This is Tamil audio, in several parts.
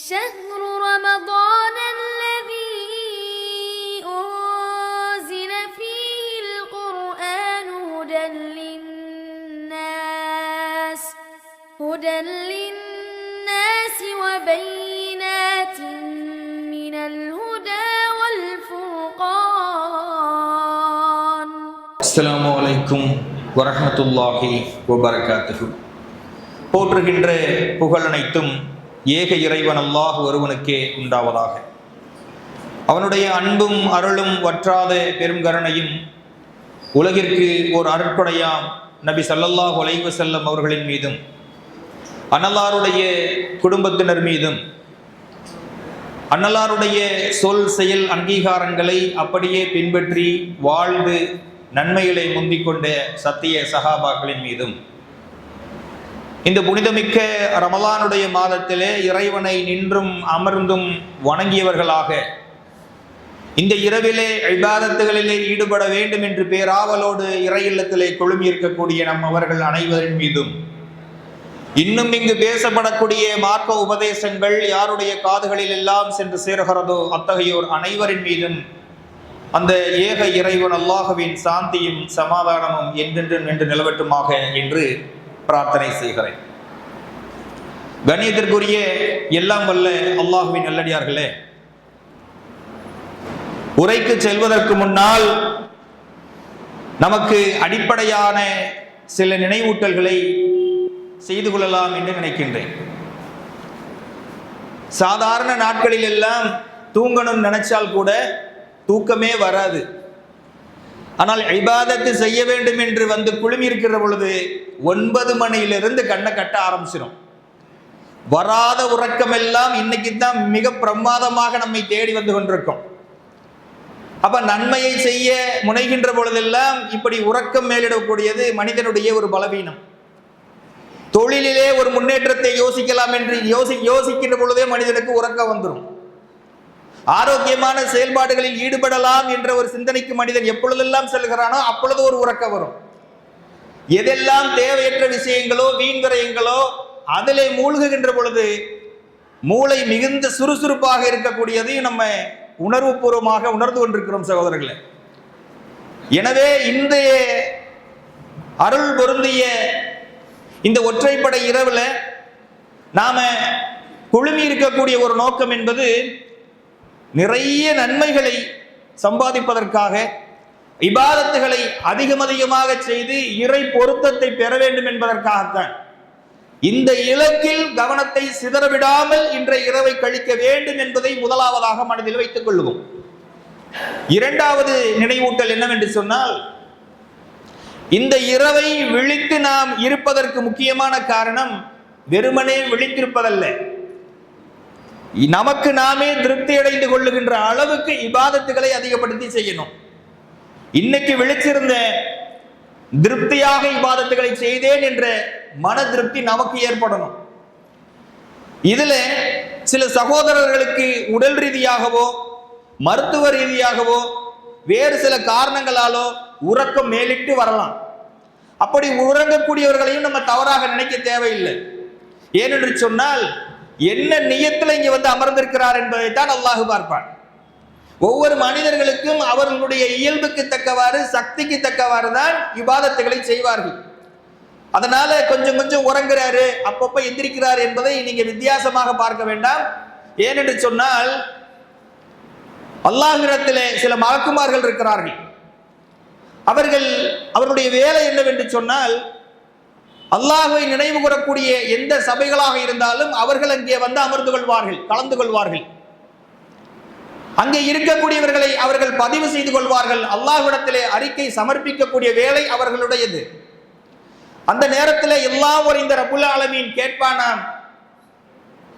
شهر رمضان الذي أنزل فيه القرآن هدى للناس وبينات من الهدى والفرقان. السلام عليكم ورحمة الله وبركاته. போற்றுகின்ற புகழ் அனைத்தும் ஏக இறைவன் அல்லாஹ் ஒருவனுக்கே உண்டாவதாக. அவனுடைய அன்பும் அருளும் வற்றாத பெரும் கருணையும் உலகிற்கு ஒரு அருட்கொடையாம் நபி ஸல்லல்லாஹு அலைஹி வஸல்லம் அவர்களின் மீதும் அன்னலாருடைய குடும்பத்தினர் மீதும் அன்னலாருடைய சொல் செயல் அங்கீகாரங்களை அப்படியே பின்பற்றி வாழ்ந்து நன்மைகளை முந்திக் கொண்ட சத்திய சஹாபாக்களின் மீதும் இந்த புனிதமிக்க ரமலானுடைய மாதத்திலே இறைவனை நின்றும் அமர்ந்தும் வணங்கியவர்களாக இந்த இரவிலே இபாதத்துகளிலே ஈடுபட வேண்டும் என்று பேராவலோடு இறை இல்லத்திலே கொழுமியிருக்கக்கூடிய அவர்கள் அனைவரின் மீதும் இன்னும் இங்கு பேசப்படக்கூடிய மார்க்க உபதேசங்கள் யாருடைய காதுகளில் எல்லாம் சென்று சேருகிறதோ அத்தகையோர் அனைவரின் மீதும் அந்த ஏக இறைவன் அல்லாஹுவின் சாந்தியும் சமாதானமும் என்றென்றும் என்று நிலவட்டுமாக என்று பிரார்த்தனை செய்கிறேன். கண்ணியத்திற்குரிய எல்லாம் வல்ல அல்லாஹுவின் நல்லடியார்களே, உரைக்கு செல்வதற்கு முன்னால் நமக்கு அடிப்படையான சில நினைவூட்டல்களை செய்து கொள்ளலாம் என்று நினைக்கின்றேன். சாதாரண நாட்களில் எல்லாம் தூங்கணும் நினைச்சால் கூட தூக்கமே வராது. ஆனால் இபாதத்து செய்ய வேண்டும் என்று வந்து குழுமி இருக்கிற பொழுது 9 மணியிலிருந்து கண்ணை கட்ட ஆரம்பிச்சிடும். வராத உறக்கம் எல்லாம் இன்னைக்கு தான் மிக பிரமாதமாக நம்மை தேடி வந்து கொண்டிருக்கும். அப்ப நன்மையை செய்ய முனைகின்ற பொழுதெல்லாம் இப்படி உறக்கம் மேலிடக்கூடியது மனிதனுடைய ஒரு பலவீனம். தொழிலிலே ஒரு முன்னேற்றத்தை யோசிக்கலாம் என்று யோசிக்கின்ற பொழுதே மனிதனுக்கு உறக்கம் வந்துடும். ஆரோக்கியமான செயல்பாடுகளில் ஈடுபடலாம் என்ற ஒரு சிந்தனைக்கு மனிதன் எப்பொழுதெல்லாம் செல்கிறானோ அப்பொழுது ஒரு உறக்கம் வரும். எதெல்லாம் தேவையற்ற விஷயங்களோ வீண் விரயங்களோ அதிலே மூழ்குகின்ற பொழுது மூளை மிகுந்த சுறுசுறுப்பாக இருக்கக்கூடியதை நம்ம உணர்வு பூர்வமாக உணர்ந்து கொண்டிருக்கிறோம் சகோதரர்களே. எனவே இன்றைய அருள் பொருந்திய இந்த ஒற்றைப்படை இரவுல நாம குழுமி இருக்கக்கூடிய ஒரு நோக்கம் என்பது நிறைய நன்மைகளை சம்பாதிப்பதற்காக இபாதத்துகளை அதிகமாக செய்து இறை பொருத்தத்தை பெற வேண்டும் என்பதற்காகத்தான். இந்த இலக்கில் கவனத்தை சிதறவிடாமல் இன்றைய இரவை கழிக்க வேண்டும் என்பதை முதலாவதாக மனதில் வைத்துக் கொள்வோம். இரண்டாவது நினைவூட்டல் என்னவென்று சொன்னால், இந்த இரவை விழித்து நாம் இருப்பதற்கு முக்கியமான காரணம் வெறுமனே விழித்திருப்பதல்ல, நமக்கு நாமே திருப்தி அடைந்து கொள்ளுகின்ற அளவுக்கு இபாதத்துகளை அதிகப்படுத்தி செய்யணும். இன்னைக்கு விழிச்சிருந்த திருப்தியாக இபாதத்துகளை செய்தேன் என்ற மன திருப்தி நமக்கு ஏற்படணும். இதுல சில சகோதரர்களுக்கு உடல் ரீதியாகவோ மருத்துவ ரீதியாகவோ வேறு சில காரணங்களாலோ உறக்கம் மேலிட்டு வரலாம். அப்படி உறங்கக்கூடியவர்களையும் நம்ம தவறாக நினைக்க தேவையில்லை. ஏனென்று சொன்னால் என்ன நியத்தில் இங்க வந்து அமர்ந்திருக்கிறார் என்பதைத்தான் அல்லாஹ் பார்ப்பான். ஒவ்வொரு மனிதர்களுக்கும் அவர்களுடைய இயல்புக்கு தக்கவாறு சக்திக்கு தக்கவாறு தான் இபாதத்துகளை செய்வார்கள். அதனால கொஞ்சம் கொஞ்சம் உறங்குறாரு அப்பப்ப எந்திரிக்கிறார் என்பதை நீங்க வித்தியாசமாக பார்க்க வேண்டாம். ஏனென்று சொன்னால் அல்லாஹ்விடத்திலே சில மலக்குமார்கள் இருக்கிறார்கள். அவர்களுடைய வேலை என்னவென்று சொன்னால், அல்லாஹ்வை நினைவு கூறக்கூடிய எந்த சபைகளாக இருந்தாலும் அவர்கள் அங்கே வந்து அமர்ந்து கொள்வார்கள், கலந்து கொள்வார்கள். அங்கே இருக்கக்கூடியவர்களை அவர்கள் பதிவு செய்து கொள்வார்கள். அல்லாஹ்விடத்திலே அறிக்கை சமர்ப்பிக்கக்கூடிய வேலை அவர்களுடையது. அந்த நேரத்தில் எல்லாம் ஒரு இந்த ரப்புல் ஆலமீன் கேட்பானாம்,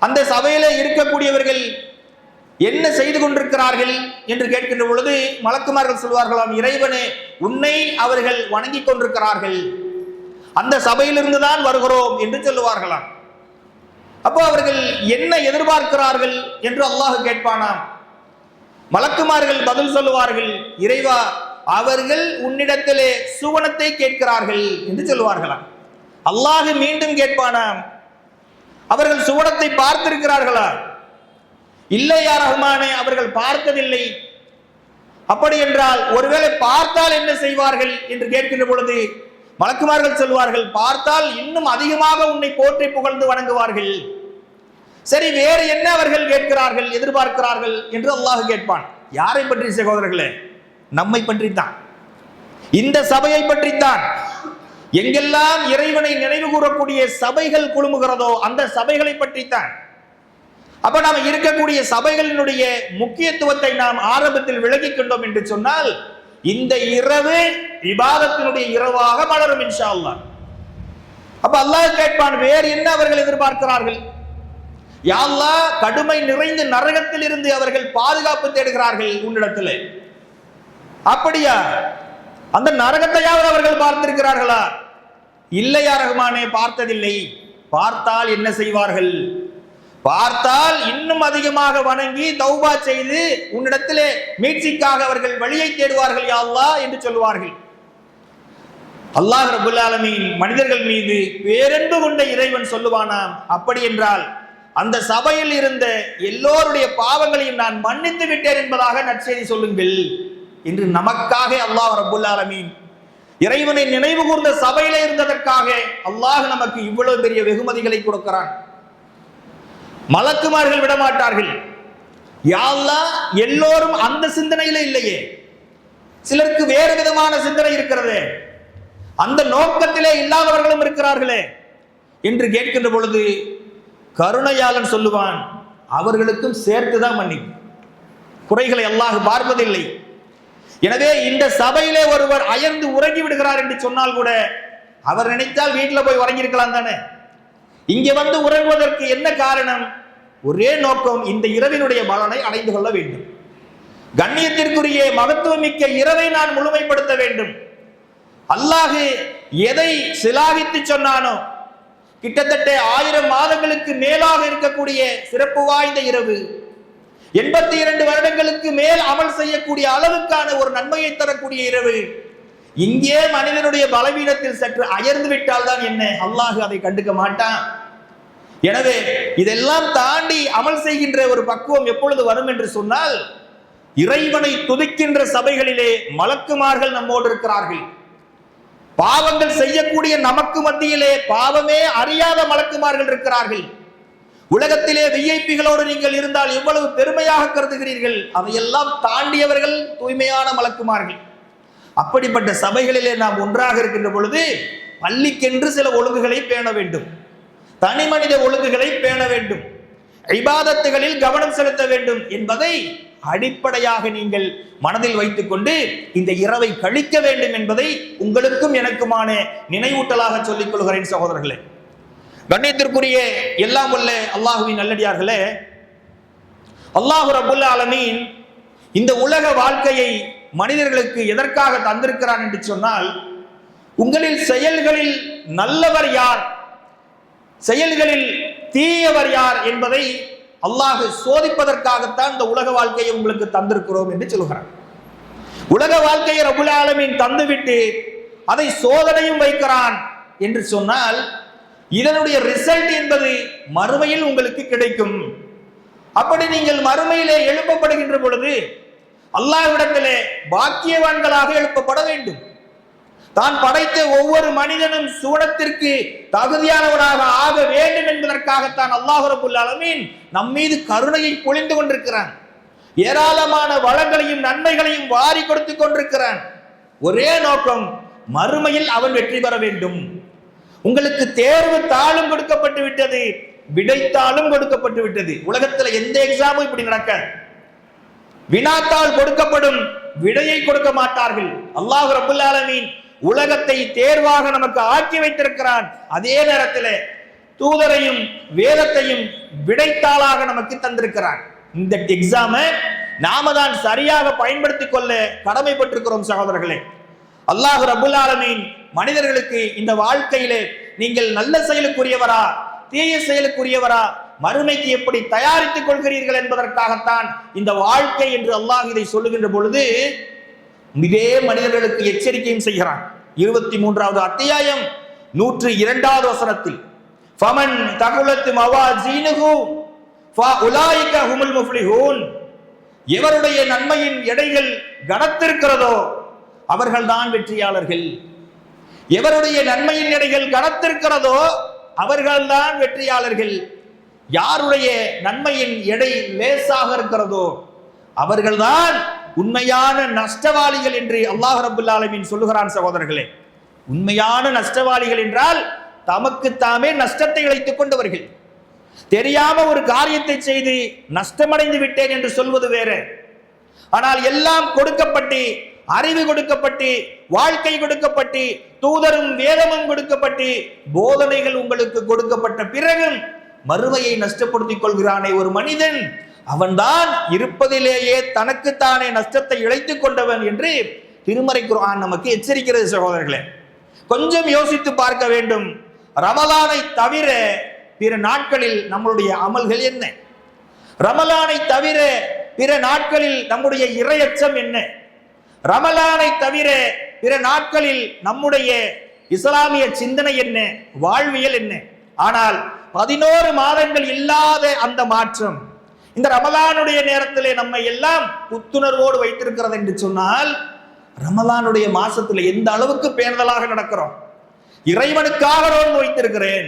அந்த சபையிலே இருக்கக்கூடியவர்கள் என்ன செய்து கொண்டிருக்கிறார்கள் என்று கேட்கின்ற பொழுது மலக்குமார்கள் சொல்வார்களாம், இறைவனே உன்னை அவர்கள் வணங்கி கொண்டிருக்கிறார்கள், அந்த சபையிலிருந்து தான் வருகிறோம் என்று சொல்லுவார்களாம். அப்போ அவர்கள் என்ன எதிர்பார்க்கிறார்கள் என்று அல்லாஹ் கேட்பானாம். மலக்குமார்கள் பதில் சொல்லுவார்கள், இறைவா அவர்கள் உன்னிடத்திலே சுவனத்தை கேட்கிறார்கள் என்று சொல்லுவார்களாம். அல்லாஹ் மீண்டும் கேட்பானாம், அவர்கள் சுவனத்தை பார்த்திருக்கிறார்களா? இல்லை யா ரஹ்மானே, அவர்கள் பார்த்ததில்லை. அப்படி என்றால் ஒருவேளை பார்த்தால் என்ன செய்வார்கள் என்று கேட்கின்ற பொழுது மலக்குமார்கள் சொல்வார்கள், பார்த்தால் இன்னும் அதிகமாக உன்னை போற்றி புகழ்ந்து வணங்குவார்கள். சரி, வேறு என்ன அவர்கள் கேட்கிறார்கள், எதிர்பார்க்கிறார்கள் என்று அல்லாஹ் கேட்பான். யாரை பற்றி சகோதரர்களே? நம்மை பற்றித்தான், இந்த சபையை பற்றித்தான். எங்கெல்லாம் இறைவனை நினைவு கூறக்கூடிய சபைகள் குழுமுகிறதோ அந்த சபைகளை பற்றித்தான். அப்ப நாம் இருக்கக்கூடிய சபைகளினுடைய முக்கியத்துவத்தை நாம் ஆரம்பத்தில் விளங்கிக் கொண்டோம் என்று சொன்னால் இந்த இரவு இபாதத்தினுடைய இரவாக மலரும் இன்ஷா அல்லாஹ். அப்ப அல்லாஹ் கேட்பான், வேறு என்ன அவர்கள் எதிர்பார்க்கிறார்கள்? யா அல்லாஹ், கடுமை நிறைந்த நரகத்தில் இருந்து அவர்கள் பாதுகாப்பு தேடுகிறார்கள் உன்னிடத்தில். அப்படியா? அந்த நரகத்தையாவது அவர்கள் பார்த்திருக்கிறார்களா? இல்லையா ரஹ்மானே, பார்த்ததில்லை. பார்த்தால் என்ன செய்வார்கள்? பார்த்தால் இன்னும் அதிகமாக வணங்கி தௌபா செய்து உன்னிடத்திலே மீட்சிக்காக அவர்கள் வழியை தேடுவார்கள் யா அல்லாஹ் என்று சொல்வார்கள். அல்லாஹ் ரப்பல் ஆலமீன் மனிதர்கள் மீது பேரன்பு கொண்ட இறைவன் சொல்லுவானாம், அப்படி என்றால் அந்த சபையில் இருந்த எல்லோருடைய பாவங்களையும் நான் மன்னித்து விட்டேன் என்பதாக நற்செய்தி சொல்லுங்கள் என்று நமக்காக அல்லாஹ் ரப்பல் ஆலமீன் இறைவனை நினைவு கூர்ந்த சபையில இருந்ததற்காக அல்லாஹ் நமக்கு இவ்வளவு பெரிய வெகுமதிகளை கொடுக்கிறான். மலக்குமார்கள் விடமாட்டார்கள். யா அல்லாஹ், எல்லோரும் அந்த சிந்தனையில இல்லையே, சிலருக்கு வேறு விதமான சிந்தனை இருக்கிறது, அந்த நோக்கத்திலே இல்லாதவர்களும் இருக்கிறார்களே என்று கேட்கின்ற பொழுது கருணையாளன் சொல்லுவான், அவர்களுக்கும் சேர்த்துதான் மன்னிப்பு, குறைகளை அல்லாஹ் பார்ப்பதில்லை. எனவே இந்த சபையிலே ஒருவர் அயர்ந்து உறங்கி விடுகிறார் என்று சொன்னால் கூட அவர் நினைத்தால் வீட்டில் போய் உறங்கி இருக்கலாம் தானே. இங்கே வந்து உறங்குவதற்கு என்ன காரணம்? ஒரே நோக்கம், இந்த இரவினுடைய பலனை அடைந்து கொள்ள வேண்டும். கண்ணியத்திற்குரிய மகத்துவமிக்க இரவை நான் முழுமைப்படுத்த வேண்டும். அல்லாஹ் எதை சிலாகித்து சொன்னானோ, கிட்டத்தட்ட 1000 மாதங்களுக்கு மேலாக இருக்கக்கூடிய சிறப்பு வாய்ந்த இரவு, 82 வருடங்களுக்கு மேல் அமல் செய்யக்கூடிய அளவுக்கான ஒரு நன்மையை தரக்கூடிய இரவு, இங்கே மனிதனுடைய பலவீனத்தில் சற்று அயர்ந்து விட்டால் தான் என்ன, அல்லாஹ் அதை கண்டுக்க மாட்டான். எனவே இதெல்லாம் தாண்டி அமல் செய்கின்ற ஒரு பக்குவம் எப்பொழுது வரும் என்று சொன்னால், இறைவனை துதிக்கின்ற சபைகளிலே மலக்குமார்கள் நம்மோடு இருக்கிறார்கள். பாவங்கள் செய்யக்கூடிய நமக்கு மத்தியிலே பாவமே அறியாத மலக்குமார்கள் இருக்கிறார்கள். உலகத்திலே விஐபிகளோடு நீங்கள் இருந்தால் எவ்வளவு பெருமையாக கருதுகிறீர்கள், அதையெல்லாம் தாண்டியவர்கள் தூய்மையான மலக்குமார்கள். அப்படிப்பட்ட சபைகளிலே நாம் ஒன்றாக இருக்கின்ற பொழுது பள்ளிக்கென்று சில ஒழுங்குகளை பேண வேண்டும், தனி மனித ஒழுங்குகளை பேண வேண்டும், இபாதத்துகளில் கவனம் செலுத்த வேண்டும் என்பதை அடிப்படையாக நீங்கள் மனதில் வைத்துக் கொண்டு இந்த இரவை கழிக்க வேண்டும் என்பதை உங்களுக்கும் எனக்குமான நினைவூட்டலாக சொல்லிக் கொள்கிறேன் சகோதரர்களே. கண்ணியத்திற்குரிய எல்லாம் உள்ள அல்லாஹுவின் நல்லடியார்களே, அல்லாஹு ரப்புல் ஆலமீன் இந்த உலக வாழ்க்கையை மனிதர்களுக்கு எதற்காக தந்திருக்கிறான் என்று சொன்னால், உங்களில் செயல்களில் நல்லவர் யார், செயல்களில் தீயவர் யார் என்பதை அல்லாஹ் சோதிப்பதற்காகத்தான் இந்த உலக வாழ்க்கையை உங்களுக்கு தந்திருக்கிறோம் என்று சொல்கிறான். உலக வாழ்க்கையை ரப்புல் ஆலமீன் தந்துவிட்டு அதை சோதனையும் வைக்கிறான் என்று சொன்னால், இதனுடைய ரிசல்ட் என்பது மறுமையில் உங்களுக்கு கிடைக்கும். அப்படி நீங்கள் மறுமையிலே எழுப்பப்படுகின்ற பொழுது அல்லாஹ்விடத்திலே பாக்கியவான்களாக எழுப்பப்பட வேண்டும். தான் படைத்த ஒவ்வொரு மனிதனும் சூனத்திற்கு தகுதியானவனாக ஆக வேண்டும் என்பதற்காகத்தான் அல்லாஹ் ரப்புல் ஆலமீன் நம் மீது கருணையை பொழிந்து கொண்டிருக்கிறான். ஏராளமான வளங்களையும் நன்மைகளையும் வாரி கொடுத்து கொண்டிருக்கிறான். ஒரே நோக்கம், மறுமையில் அவன் வெற்றி பெற வேண்டும். உங்களுக்கு தேர்வு தாளும் கொடுக்கப்பட்டு விட்டது, விடைத்தாளும் கொடுக்கப்பட்டு விட்டது. உலகத்தில் எந்த எக்ஸாமும் இப்படி நடக்காது. வினாத்தாள் கொடுக்கப்படும், விடையை கொடுக்க மாட்டார்கள். அல்லாஹ் ரப்புல் ஆலமீன் உலகத்தை தேர்வாக நமக்கு ஆக்கி வைத்திருக்கிறான். அதே நேரத்தில் தூதரையும் வேதத்தையும் விடைத்தாளாக நமக்கு தந்திருக்கிறான். இந்த எக்ஸாமை நாம தான் சரியாக பயன்படுத்திக் கொள்ள கடமைப்பட்டிருக்கிறோம் சகோதரர்களே. அல்லாஹ் ரப்புல் ஆலமீன் மனிதர்களுக்கு இந்த வாழ்க்கையிலே நீங்கள் நல்ல செயலுக்குரியவரா தீய செயலுக்குரியவரா, மறுமைக்கு எப்படி தயாரித்துக் கொள்கிறீர்கள் என்பதற்காகத்தான் இந்த வாழ்க்கை என்று அல்லாஹ் இதை சொல்லுகின்ற பொழுது இதே மனிதர்களுக்கு எச்சரிக்கையும் செய்கிறான். 23வது அத்தியாயம் 102வது வசனத்தில், ஃபமன் தகுலத் மவாசீனுஹு ஃபஉலாயிக ஹுமுல் முஃப்லிஹூன். எவருடைய நன்மையின் எடைகள் கனத்திருக்கிறதோ அவர்கள்தான் வெற்றியாளர்கள். எவருடைய நன்மையின் எடைகள் கனத்திருக்கிறதோ அவர்கள்தான் வெற்றியாளர்கள். யாருடைய நன்மையின் எடை லேசாக இருக்கிறதோ அவர்கள்தான் உண்மையான நஷ்டவாளிகள் என்று அல்லாஹ் ரப்பல் ஆலமீன் சொல்லுகிறான். சகோதரர்களே, உண்மையான நஷ்டவாளிகள் என்றால் தமக்கு தாமே நஷ்டத்தை இழைத்துக் கொண்டவர்கள். தெரியாம ஒரு காரியத்தை செய்து நஷ்டமடைந்து விட்டேன் என்று சொல்வது வேற. ஆனால் எல்லாம் கொடுக்கப்பட்டு, அறிவு கொடுக்கப்பட்டு, வாழ்க்கை கொடுக்கப்பட்டு, தூதரும் வேதமும் கொடுக்கப்பட்டு, போதனைகள் உங்களுக்கு கொடுக்கப்பட்ட பிறகும் மறுமையை நஷ்டப்படுத்திக் கொள்கிறானே ஒரு மனிதன், அவன்தான் இருப்பதிலேயே தனக்குத்தானே நஷ்டத்தை இழைத்துக் கொண்டவன் என்று திருமறை குர்ஆன் நமக்கு எச்சரிக்கிறது. சகோதரர்களே, கொஞ்சம் யோசித்து பார்க்க வேண்டும். ரமலானை தவிர பிற நாட்களில் நம்முடைய அமல்கள் என்ன? ரமலானை தவிர பிற நாட்களில் நம்முடைய இறையச்சம் என்ன? ரமலானை தவிர பிற நாட்களில் நம்முடைய இஸ்லாமிய சிந்தனை என்ன? வாழ்வியல் என்ன? ஆனால் 11 மாதங்கள் இல்லாத அந்த மாற்றம் இந்த ரமலானுடைய நேரத்திலே நம்மை எல்லாம் புத்துணர்வோடு வைத்திருக்கிறது என்று சொன்னால், ரமலானுடைய மாசத்துல எந்த அளவுக்கு பேணுதலாக நடக்கிறோம். இறைவனுக்காக நோன்பு வைத்திருக்கிறேன்,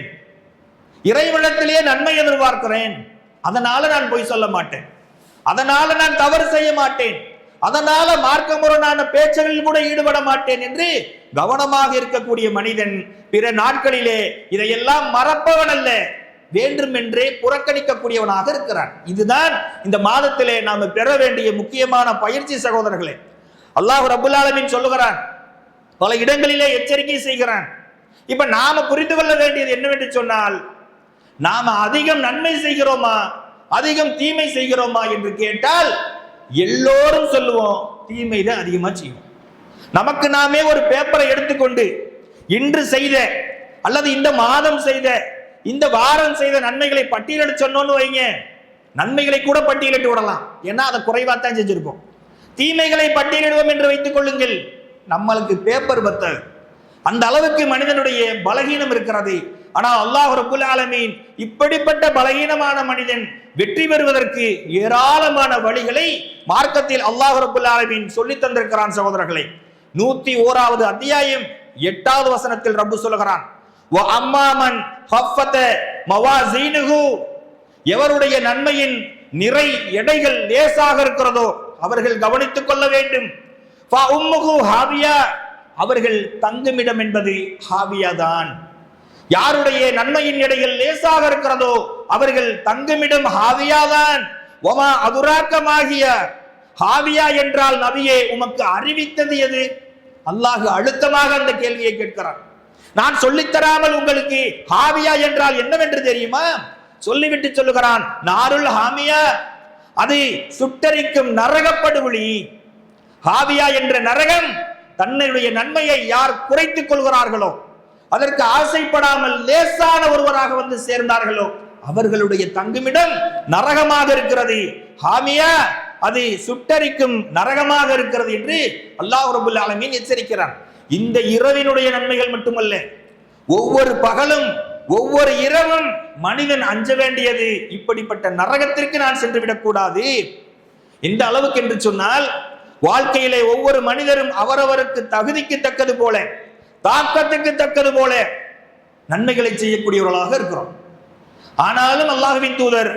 இறைவனிடத்திலேயே நன்மை எதிர்பார்க்கிறேன், அதனால நான் பொய் சொல்ல மாட்டேன், அதனால நான் தவறு செய்ய மாட்டேன், அதனால மார்க்கமுரணான பேச்சுகளில் கூட ஈடுபட மாட்டேன் என்று கவனமாக இருக்கக்கூடிய மனிதன் பிற நாட்களிலே இதையெல்லாம் மறப்பவன் அல்ல, வேண்டுமென்றே புறக்கணிக்கக்கூடியவனாக இருக்கிறான். இதுதான் இந்த மாதத்திலே நாம் பெற வேண்டிய முக்கியமான பயிற்சி. சகோதரர்களே, அல்லாஹ் ரப்பல் ஆலமீன் சொல்லுகிறான், பல இடங்களிலே எச்சரிக்கை செய்கிறான். இப்ப நாம புரிந்து கொள்ள வேண்டியது என்னவென்று சொன்னால், நாம அதிகம் நன்மை செய்கிறோமா அதிகம் தீமை செய்கிறோமா என்று கேட்டால் எல்லோரும் சொல்லுவோம் தீமை தான் அதிகமா செய்வோம். நமக்கு நாமே ஒரு பேப்பரை எடுத்துக்கொண்டு இன்று செய்த அல்லது இந்த மாதம் செய்த இந்த வாரம் செய்த நன்மைகளை பட்டியலிட சொன்னோன்னு வைங்க, நன்மைகளை கூட பட்டியலிட்டு விடலாம், ஏன்னா அதை குறைவாத்தான் செஞ்சிருப்போம். தீமைகளை பட்டியலிடுவோம் என்று வைத்துக் கொள்ளுங்கள், நம்மளுக்கு பேப்பர் பத்தாது. அந்த அளவுக்கு மனிதனுடைய பலகீனம் இருக்கிறது. ஆனால் அல்லாஹ் ரப்பல் ஆலமீன் இப்படிப்பட்ட பலகீனமான மனிதன் வெற்றி பெறுவதற்கு ஏராளமான வழிகளை மார்க்கத்தில் அல்லாஹ் ரப்பல் ஆலமீன் சொல்லி தந்திருக்கிறான். சகோதரர்களே, 101வது அத்தியாயம் 8வது வசனத்தில் ரப்பு சொல்கிறான், வ அம்மாமன் ஹஃபத மவாசீனுஹு, எவருடைய நன்மையின் நிறை எடைகள் லேசாக இருக்கிறதோ அவர்கள் கவனித்துக் கொள்ள வேண்டும். ஃப உம்முஹு ஹாவியா, அவர்கள் தங்குமிடம் என்பது ஹாவியா தான். யாருடைய நன்மையின் எடைகள் லேசாக இருக்கிறதோ அவர்கள் தங்குமிடம் ஹாவியா தான். ஒமா அதுராக்கமாகிய, ஹாவியா என்றால் நபியே உமக்கு அறிவித்தது எது? அல்லாஹ் அழுத்தமாக அந்த கேள்வியை கேட்கிறான். நான் சொல்லித்தராமல் உங்களுக்கு ஹாவியா என்றால் என்னவென்று தெரியுமா? சொல்லிவிட்டு சொல்லுகிறான், நாருல் ஹாமியா, அது சுட்டரிக்கும் நரகப்படுவழி. ஹாவியா என்ற நரகம், தன்னுடைய நன்மையை யார் குறைத்துக் கொள்கிறார்களோ, அதற்கு ஆசைப்படாமல் லேசான ஒருவராக வந்து சேர்ந்தார்களோ அவர்களுடைய தங்குமிடம் நரகமாக இருக்கிறது. ஹாமியா, அது சுட்டரிக்கும் நரகமாக இருக்கிறது என்று அல்லாஹ் ரப்பல் ஆலமீன் எச்சரிக்கிறான். இந்த இரவினுடைய நன்மைகள் மட்டுமல்ல, ஒவ்வொரு பகலும் ஒவ்வொரு இரவும் மனிதன் அஞ்ச வேண்டியது, இப்படிப்பட்ட நரகத்திற்கு நான் சென்று விடக்கூடாது. எந்த அளவுக்கு என்று சொன்னால், வாழ்க்கையிலே ஒவ்வொரு மனிதரும் அவரவருக்கு தகுதிக்கு தக்கது போல, தாக்கத்துக்கு தக்கது போல நன்மைகளை செய்யக்கூடியவர்களாக இருக்கிறோம். ஆனாலும் அல்லாஹ்வின் தூதர்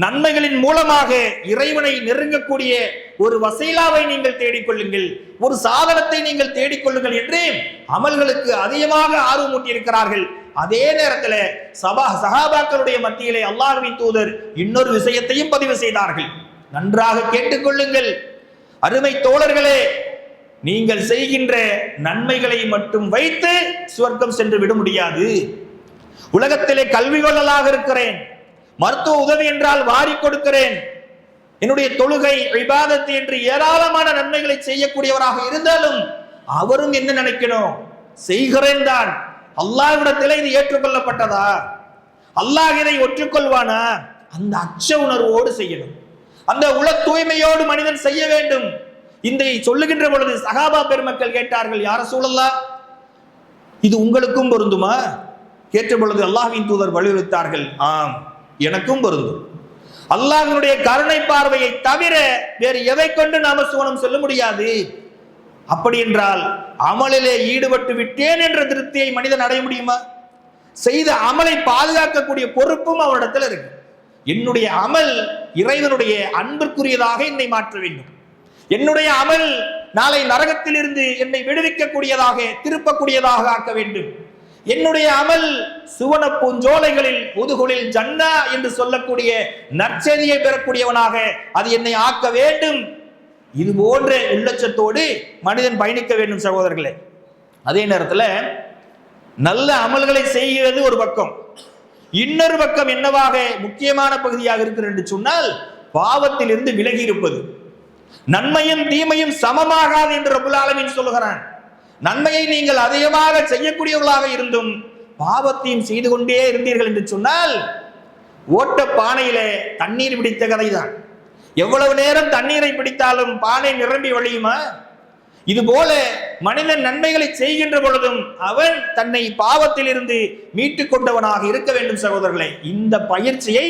நன்மைகளின் மூலமாக இறைவனை நெருங்கக்கூடிய ஒரு வசீலாவை நீங்கள் தேடிக்கொள்ளுங்கள், ஒரு சாதனத்தை நீங்கள் தேடிக்கொள்ளுங்கள் என்று அமல்களுக்கு அதிகமாக ஆர்வமூட்டி இருக்கிறார்கள். அதே நேரத்தில் சஹாபாக்களுடைய மத்தியிலே அல்லாஹ்வின் தூதர் இன்னொரு விஷயத்தையும் பதிவு செய்தார்கள். நன்றாக கேட்டுக்கொள்ளுங்கள் அருமை தோழர்களே, நீங்கள் செய்கின்ற நன்மைகளை மட்டும் வைத்து சுவர்க்கம் சென்று விட முடியாது. உலகத்திலே கல்வி கொள்ளலாக இருக்கிறேன், மருத்துவ உதவி என்றால் வாரி கொடுக்கிறேன், என்னுடைய தொழுகை இபாதத்து என்று ஏராளமான நன்மைகளை செய்யக்கூடியவராக இருந்தாலும் அவரும் என்ன நினைக்கணும்? செய்கிறேன் தான், அல்லாஹ்விடத்திலே இது ஏற்றுக்கொள்ளப்பட்டதா, அல்லாஹ் இதை ஒற்றுக்கொள்வானா, அந்த அச்ச உணர்வோடு செய்யணும். அந்த உள தூய்மையோடு மனிதன் செய்ய வேண்டும். இந்த சொல்லுகின்ற பொழுது சஹாபா பெருமக்கள் கேட்டார்கள், யார ரசூலல்லாஹ், இது உங்களுக்கும் பொருந்துமா? கேட்ட பொழுது அல்லாஹ்வின் தூதர் வலியுறுத்தார்கள், ஆம் எனக்கும் பொருந்தும். அல்லாஹ்வினுடைய கருணை பார்வையை தவிர வேறு எதை கொண்டு நாம சுவனம் செல்ல முடியாது. அப்படி என்றால் அமலிலே ஈடுபட்டு விட்டேன் என்ற திருப்தியை மனிதன் அடைய முடியுமா? செய்த அமலை பாதுகாக்கக்கூடிய பொறுப்பும் அவரிடத்தில் இருக்கு. என்னுடைய அமல் இறைவனுடைய அன்பிற்குரியதாக என்னை மாற்ற வேண்டும். என்னுடைய அமல் நாளை நரகத்தில் இருந்து என்னை விடுவிக்கக்கூடியதாக திருப்பக்கூடியதாக ஆக்க வேண்டும். என்னுடைய அமல் சுவன பூஞ்சோலைகளில் முதுகுலில் ஜன்னா என்று சொல்லக்கூடிய நற்செய்தியை பெறக்கூடியவனாக அது என்னை ஆக்க வேண்டும். இது போன்ற உள்ளட்சத்தோடு மனிதன் பயணிக்க வேண்டும் சகோதரர்களே. அதே நேரத்தில் நல்ல அமல்களை செய்கிறது ஒரு பக்கம், இன்னொரு பக்கம் என்னவாக முக்கியமான பகுதியாக இருக்கிறது என்று சொன்னால் பாவத்தில் இருந்து விலகி இருப்பது. நன்மையும் தீமையும் சமமாகாது என்று ரப்புல் ஆலமீன் சொல்கிறான். நன்மையை நீங்கள் அதிகமாக செய்யக்கூடியவர்களாக இருந்தும் பாவத்தையும் செய்து கொண்டே இருந்தீர்கள் என்று சொன்னால் ஓட்ட பானையில தண்ணீர் பிடித்த கதைதான். எவ்வளவு நேரம் தண்ணீரை பிடித்தாலும் பானை நிரம்பி வழியுமா? இது போல மனிதன் நன்மைகளை செய்கின்ற பொழுதும் அவன் தன்னை பாவத்தில் இருந்து மீட்டுக் கொண்டவனாக இருக்க வேண்டும் சகோதரர்களே. இந்த பயிற்சியை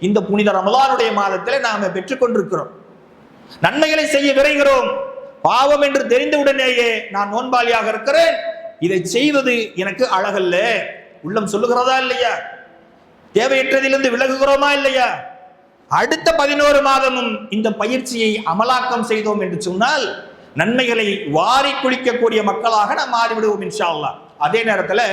இந்த புனித ரமலானுடைய மாதத்தில் நாம பெற்றுக் கொண்டிருக்கிறோம். நன்மைகளை செய்ய விரைகிறோம். பாவம் என்று தெரிந்தவுடனேயே நான் நோன்பாளியாக இருக்கிறேன், இதை செய்வது எனக்கு அழகல்ல, உள்ளம் சொல்லுகிறதா இல்லையா? தேவையற்றதிலிருந்து விலகுகிறோமா இல்லையா? அடுத்த 11 மாதமும் இந்த பயிற்சியை அமலாக்கம் செய்தோம் என்று சொன்னால் நன்மைகளை வாரி குளிக்கக்கூடிய மக்களாக நாம் மாறிவிடுவோம் இன்ஷா அல்லாஹ். அதே நேரத்தில்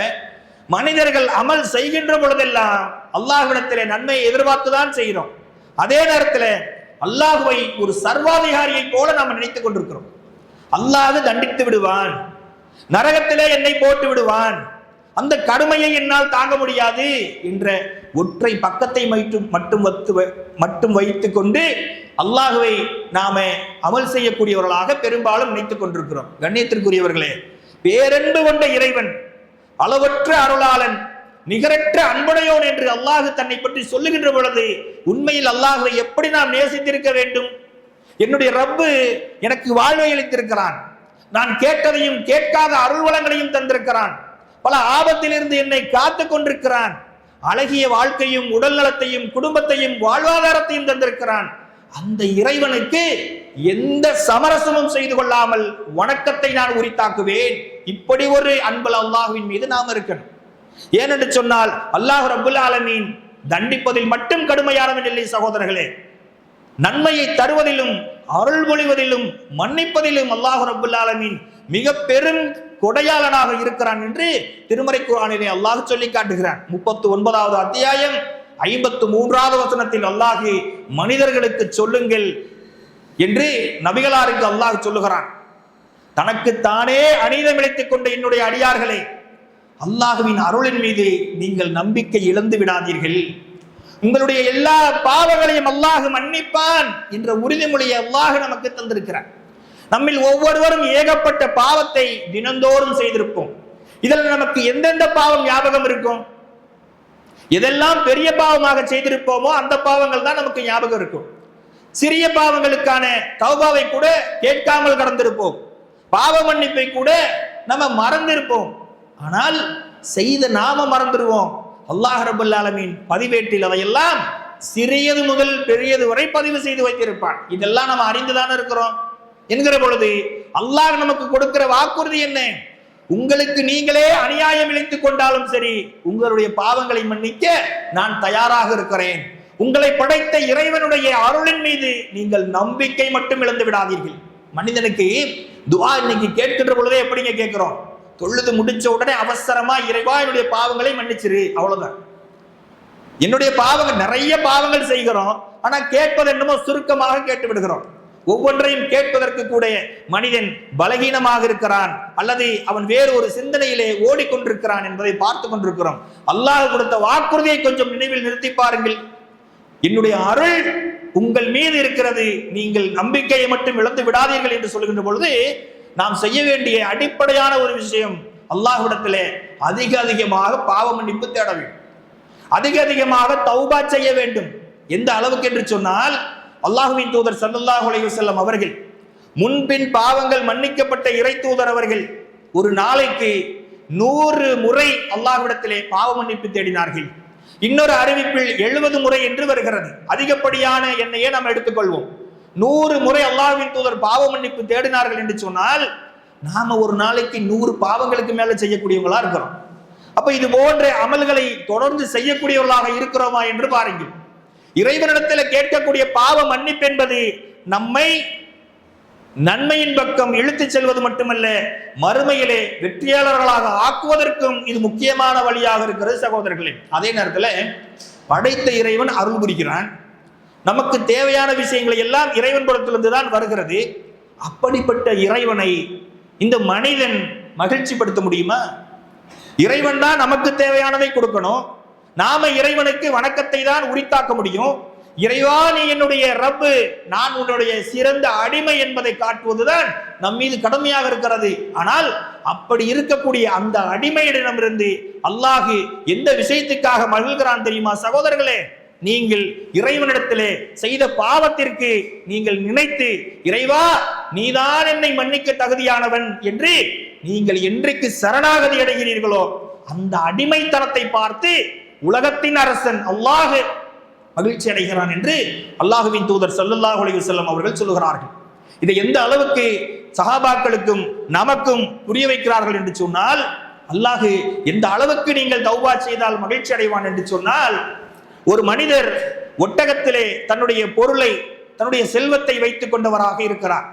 மனிதர்கள் அமல் செய்கின்ற பொழுதெல்லாம் அல்லாஹ்விடத்திலே நன்மையை எதிர்பார்த்துதான் செய்கிறோம். அதே நேரத்தில் அல்லாஹுவை ஒரு சர்வாதிகாரியை போல நாம் நினைத்துக் கொண்டிருக்கிறோம். அல்லாஹ் தண்டித்து விடுவான், நரகத்திலே என்னை போட்டு விடுவான், அந்த கடுமையை என்னால் தாங்க முடியாது என்ற ஒற்றை பக்கத்தை மட்டும் வைத்துக் கொண்டு அல்லாஹுவை நாம அமல் செய்யக்கூடியவர்களாக பெரும்பாலும் நினைத்துக் கொண்டிருக்கிறோம். கண்ணியத்திற்குரியவர்களே, பேரன்பு கொண்ட இறைவன், அளவற்ற அருளாளன், நிகரற்ற அன்புடையோன் என்று அல்லாஹு தன்னை பற்றி சொல்லுகின்ற பொழுது உண்மையில் அல்லாஹுவை எப்படி நாம் நேசித்திருக்க வேண்டும்? என்னுடைய ரப்பு எனக்கு வாழ்வை அளித்திருக்கிறான், நான் கேட்டதையும் கேட்காத அருள் வளங்களையும் தந்திருக்கிறான், பல ஆபத்திலிருந்து என்னை காத்து கொண்டிருக்கிறான், அழகிய வாழ்க்கையும் உடல் நலத்தையும் குடும்பத்தையும் வாழ்வாதாரத்தையும் தந்திருக்கிறான். அந்த இறைவனுக்கு எந்த சமரசமும் செய்து கொள்ளாமல் வணக்கத்தை நான் உரித்தாக்குவேன். இப்படி ஒரு அன்பல் அல்லாஹுவின் மீது நாம் இருக்கணும். ஏனென்று சொன்னால் அல்லாஹ் ரப்புல் ஆலமீன் தண்டிப்பதில் மட்டும் கடுமையானவன் இல்லை சகோதரர்களே, நன்மையை தருவதிலும் அருள் பொழிவதிலும் மன்னிப்பதிலும் அல்லாஹ் ரப்புல் ஆலமீன் மிக பெரும் கொடையாளனாக இருக்கிறான் என்று திருமறை குர்ஆனிலே அல்லாஹ் சொல்லி காட்டுகிறான். 39வது அத்தியாயம் 53வது வசனத்தில் அல்லாஹ் மனிதர்களுக்கு சொல்லுங்கள் என்று நபிகளாருக்கு அல்லாஹ் சொல்லுகிறான். தனக்கு தானே அநீதம் இழைத்துக் கொண்ட என்னுடைய அடியார்களே, அல்லாஹுவின் அருளின் மீது நீங்கள் நம்பிக்கை இழந்து விடாதீர்கள். உங்களுடைய எல்லா பாவங்களையும் அல்லாஹ் மன்னிப்பான் என்ற உறுதிமொழியை அல்லாஹ் நமக்கு தந்திருக்கிறார். நம்மில் ஒவ்வொருவரும் ஏகப்பட்ட பாவத்தை தினந்தோறும் செய்திருப்போம். இதில் நமக்கு எந்தெந்த பாவம் ஞாபகம் இருக்கும்? எதெல்லாம் பெரிய பாவமாக செய்திருப்போமோ அந்த பாவங்கள் தான் நமக்கு ஞாபகம் இருக்கும். சிறிய பாவங்களுக்கான தௌபாவை கூட கேட்காமல் கடந்திருப்போம், பாவ மன்னிப்பை கூட நம்ம மறந்திருப்போம். ஆனால் செய்த நாம மறந்துடுவோம். அல்லாஹ் ரப்பல் ஆலமீன் பதிவேட்டில் அதையெல்லாம் சிறியது முதல் பெரியது வரை பதிவு செய்து வைத்திருப்பான். இதெல்லாம் நம்ம அறிந்துதானே இருக்கிறோம் என்கிற பொழுது அல்லாஹ் நமக்கு கொடுக்கிற வாக்குறுதி என்ன? உங்களுக்கு நீங்களே அநியாயம் இழைத்துக் கொண்டாலும் சரி, உங்களுடைய பாவங்களை மன்னிக்க நான் தயாராக இருக்கிறேன். உங்களை படைத்த இறைவனுடைய அருளின் மீது நீங்கள் நம்பிக்கை மட்டும் இழந்து விடாதீர்கள். மனிதனுக்கு துஆ இன்னைக்கு கேட்கின்ற பொழுதே எப்படிங்க கேட்கிறோம்? தொழுது முடிச்ச உடனே அவசரமா இறைவா என்னுடைய பாவங்களை மன்னிச்சிரு, அவ்வளவுதான். என்னுடைய பாவங்கள், நிறைய பாவங்கள் செய்கிறோம், ஆனா கேட்பது என்னமோ சுருக்கமாக கேட்டு விடுகிறோம். ஒவ்வொன்றையும் கேட்பதற்கு கூட மனிதன் பலகீனமாக இருக்கிறான் அல்லது அவன் வேறு ஒரு சிந்தனையிலே ஓடிக்கொண்டிருக்கிறான் என்பதை பார்த்து கொண்டிருக்கிறோம். அல்லாஹ் கொடுத்த வாக்குறுதியை கொஞ்சம் நினைவில் நிறுத்தி பாருங்கள். என்னுடைய அருள் உங்கள் மீது இருக்கிறது, நீங்கள் நம்பிக்கையை மட்டும் இழந்து விடாதீர்கள் என்று சொல்லுகின்ற பொழுது நாம் செய்ய வேண்டிய அடிப்படையான ஒரு விஷயம், அல்லாஹ்விடத்திலே அதிகமாக பாவ மன்னிப்பு தேட வேண்டும், அதிகமாக தௌபா செய்ய வேண்டும். எந்த அளவுக்கு என்று சொன்னால் அல்லாஹ்வின் தூதர் ஸல்லல்லாஹு அலைஹி வஸல்லம் அவர்கள், முன்பின் பாவங்கள் மன்னிக்கப்பட்ட இறை தூதர் அவர்கள் ஒரு நாளைக்கு 100 முறை அல்லாஹ்விடத்திலே பாவ மன்னிப்பு தேடினார்கள். இன்னொரு அறிவிப்பில் 70 முறை என்று வருகிறது. அதிகப்படியான எண்ணையே நாம் எடுத்துக்கொள்வோம். 100 முறை அல்லாஹ்வின் தூதர் பாவ மன்னிப்பு தேடினார்கள் என்று சொன்னால் நாம ஒரு நாளைக்கு 100 பாவங்களுக்கு மேல செய்யக்கூடியவங்களா இருக்கிறோம். அப்ப இது போன்ற அமல்களை தொடர்ந்து செய்யக்கூடியவர்களாக இருக்கிறோமா என்று பாருங்கள். இறைவனிடத்தில் கேட்கக்கூடிய பாவ மன்னிப்பு என்பது நம்மை நன்மையின் பக்கம் இழுத்து செல்வது மட்டுமல்ல, மறுமையிலே வெற்றியாளர்களாக ஆக்குவதற்கும் இது முக்கியமான வழியாக இருக்கிறது சகோதரர்களே. அதே நேரத்தில் படைத்த இறைவன் அருள் புரிகிறான். நமக்கு தேவையான விஷயங்களை எல்லாம் இறைவன் புறத்திலிருந்து தான் வருகிறது. அப்படிப்பட்ட இறைவனை இந்த மனிதன் மகிழ்ச்சி படுத்த முடியுமா? இறைவன் தான் நமக்கு தேவையானதை கொடுக்கணும். நாம இறைவனுக்கு வணக்கத்தை தான் உரித்தாக்க முடியும். இறைவா நீ என்னுடைய ரப்பு, நான் உன்னுடைய சிறந்த அடிமை என்பதை காட்டுவதுதான் நம் மீது கடமையாக இருக்கிறது. ஆனால் அப்படி இருக்கக்கூடிய அந்த அடிமையிடமிருந்து அல்லாஹ் எந்த விஷயத்துக்காக மகிழ்கிறான் தெரியுமா சகோதரர்களே? நீங்கள் இறைவனிடத்திலே செய்த பாவத்திற்கு நீங்கள் நினைத்து இறைவா நீதான் என்னை மன்னிக்க தகுதியானவன் என்று நீங்கள் என்றைக்கு சரணாகதி அடைகிறீர்களோ அந்த அடிமைத்தனத்தை பார்த்து உலகத்தின் அரசன் அல்லாஹ் மகிழ்ச்சி அடைகிறான் என்று அல்லாஹுவின் தூதர் ஸல்லல்லாஹு அலைஹி வஸல்லம் அவர்கள் சொல்லுகிறார்கள். இதை எந்த அளவுக்கு சஹாபாக்களுக்கும் நமக்கும் புரிய வைக்கிறார்கள் என்று சொன்னால், அல்லாஹ் எந்த அளவுக்கு நீங்கள் தௌபா செய்தால் மகிழ்ச்சி அடைவான் என்று சொன்னால், ஒரு மனிதர் ஒட்டகத்திலே தன்னுடைய பொருளை தன்னுடைய செல்வத்தை வைத்துக் கொண்டவராக இருக்கிறார்.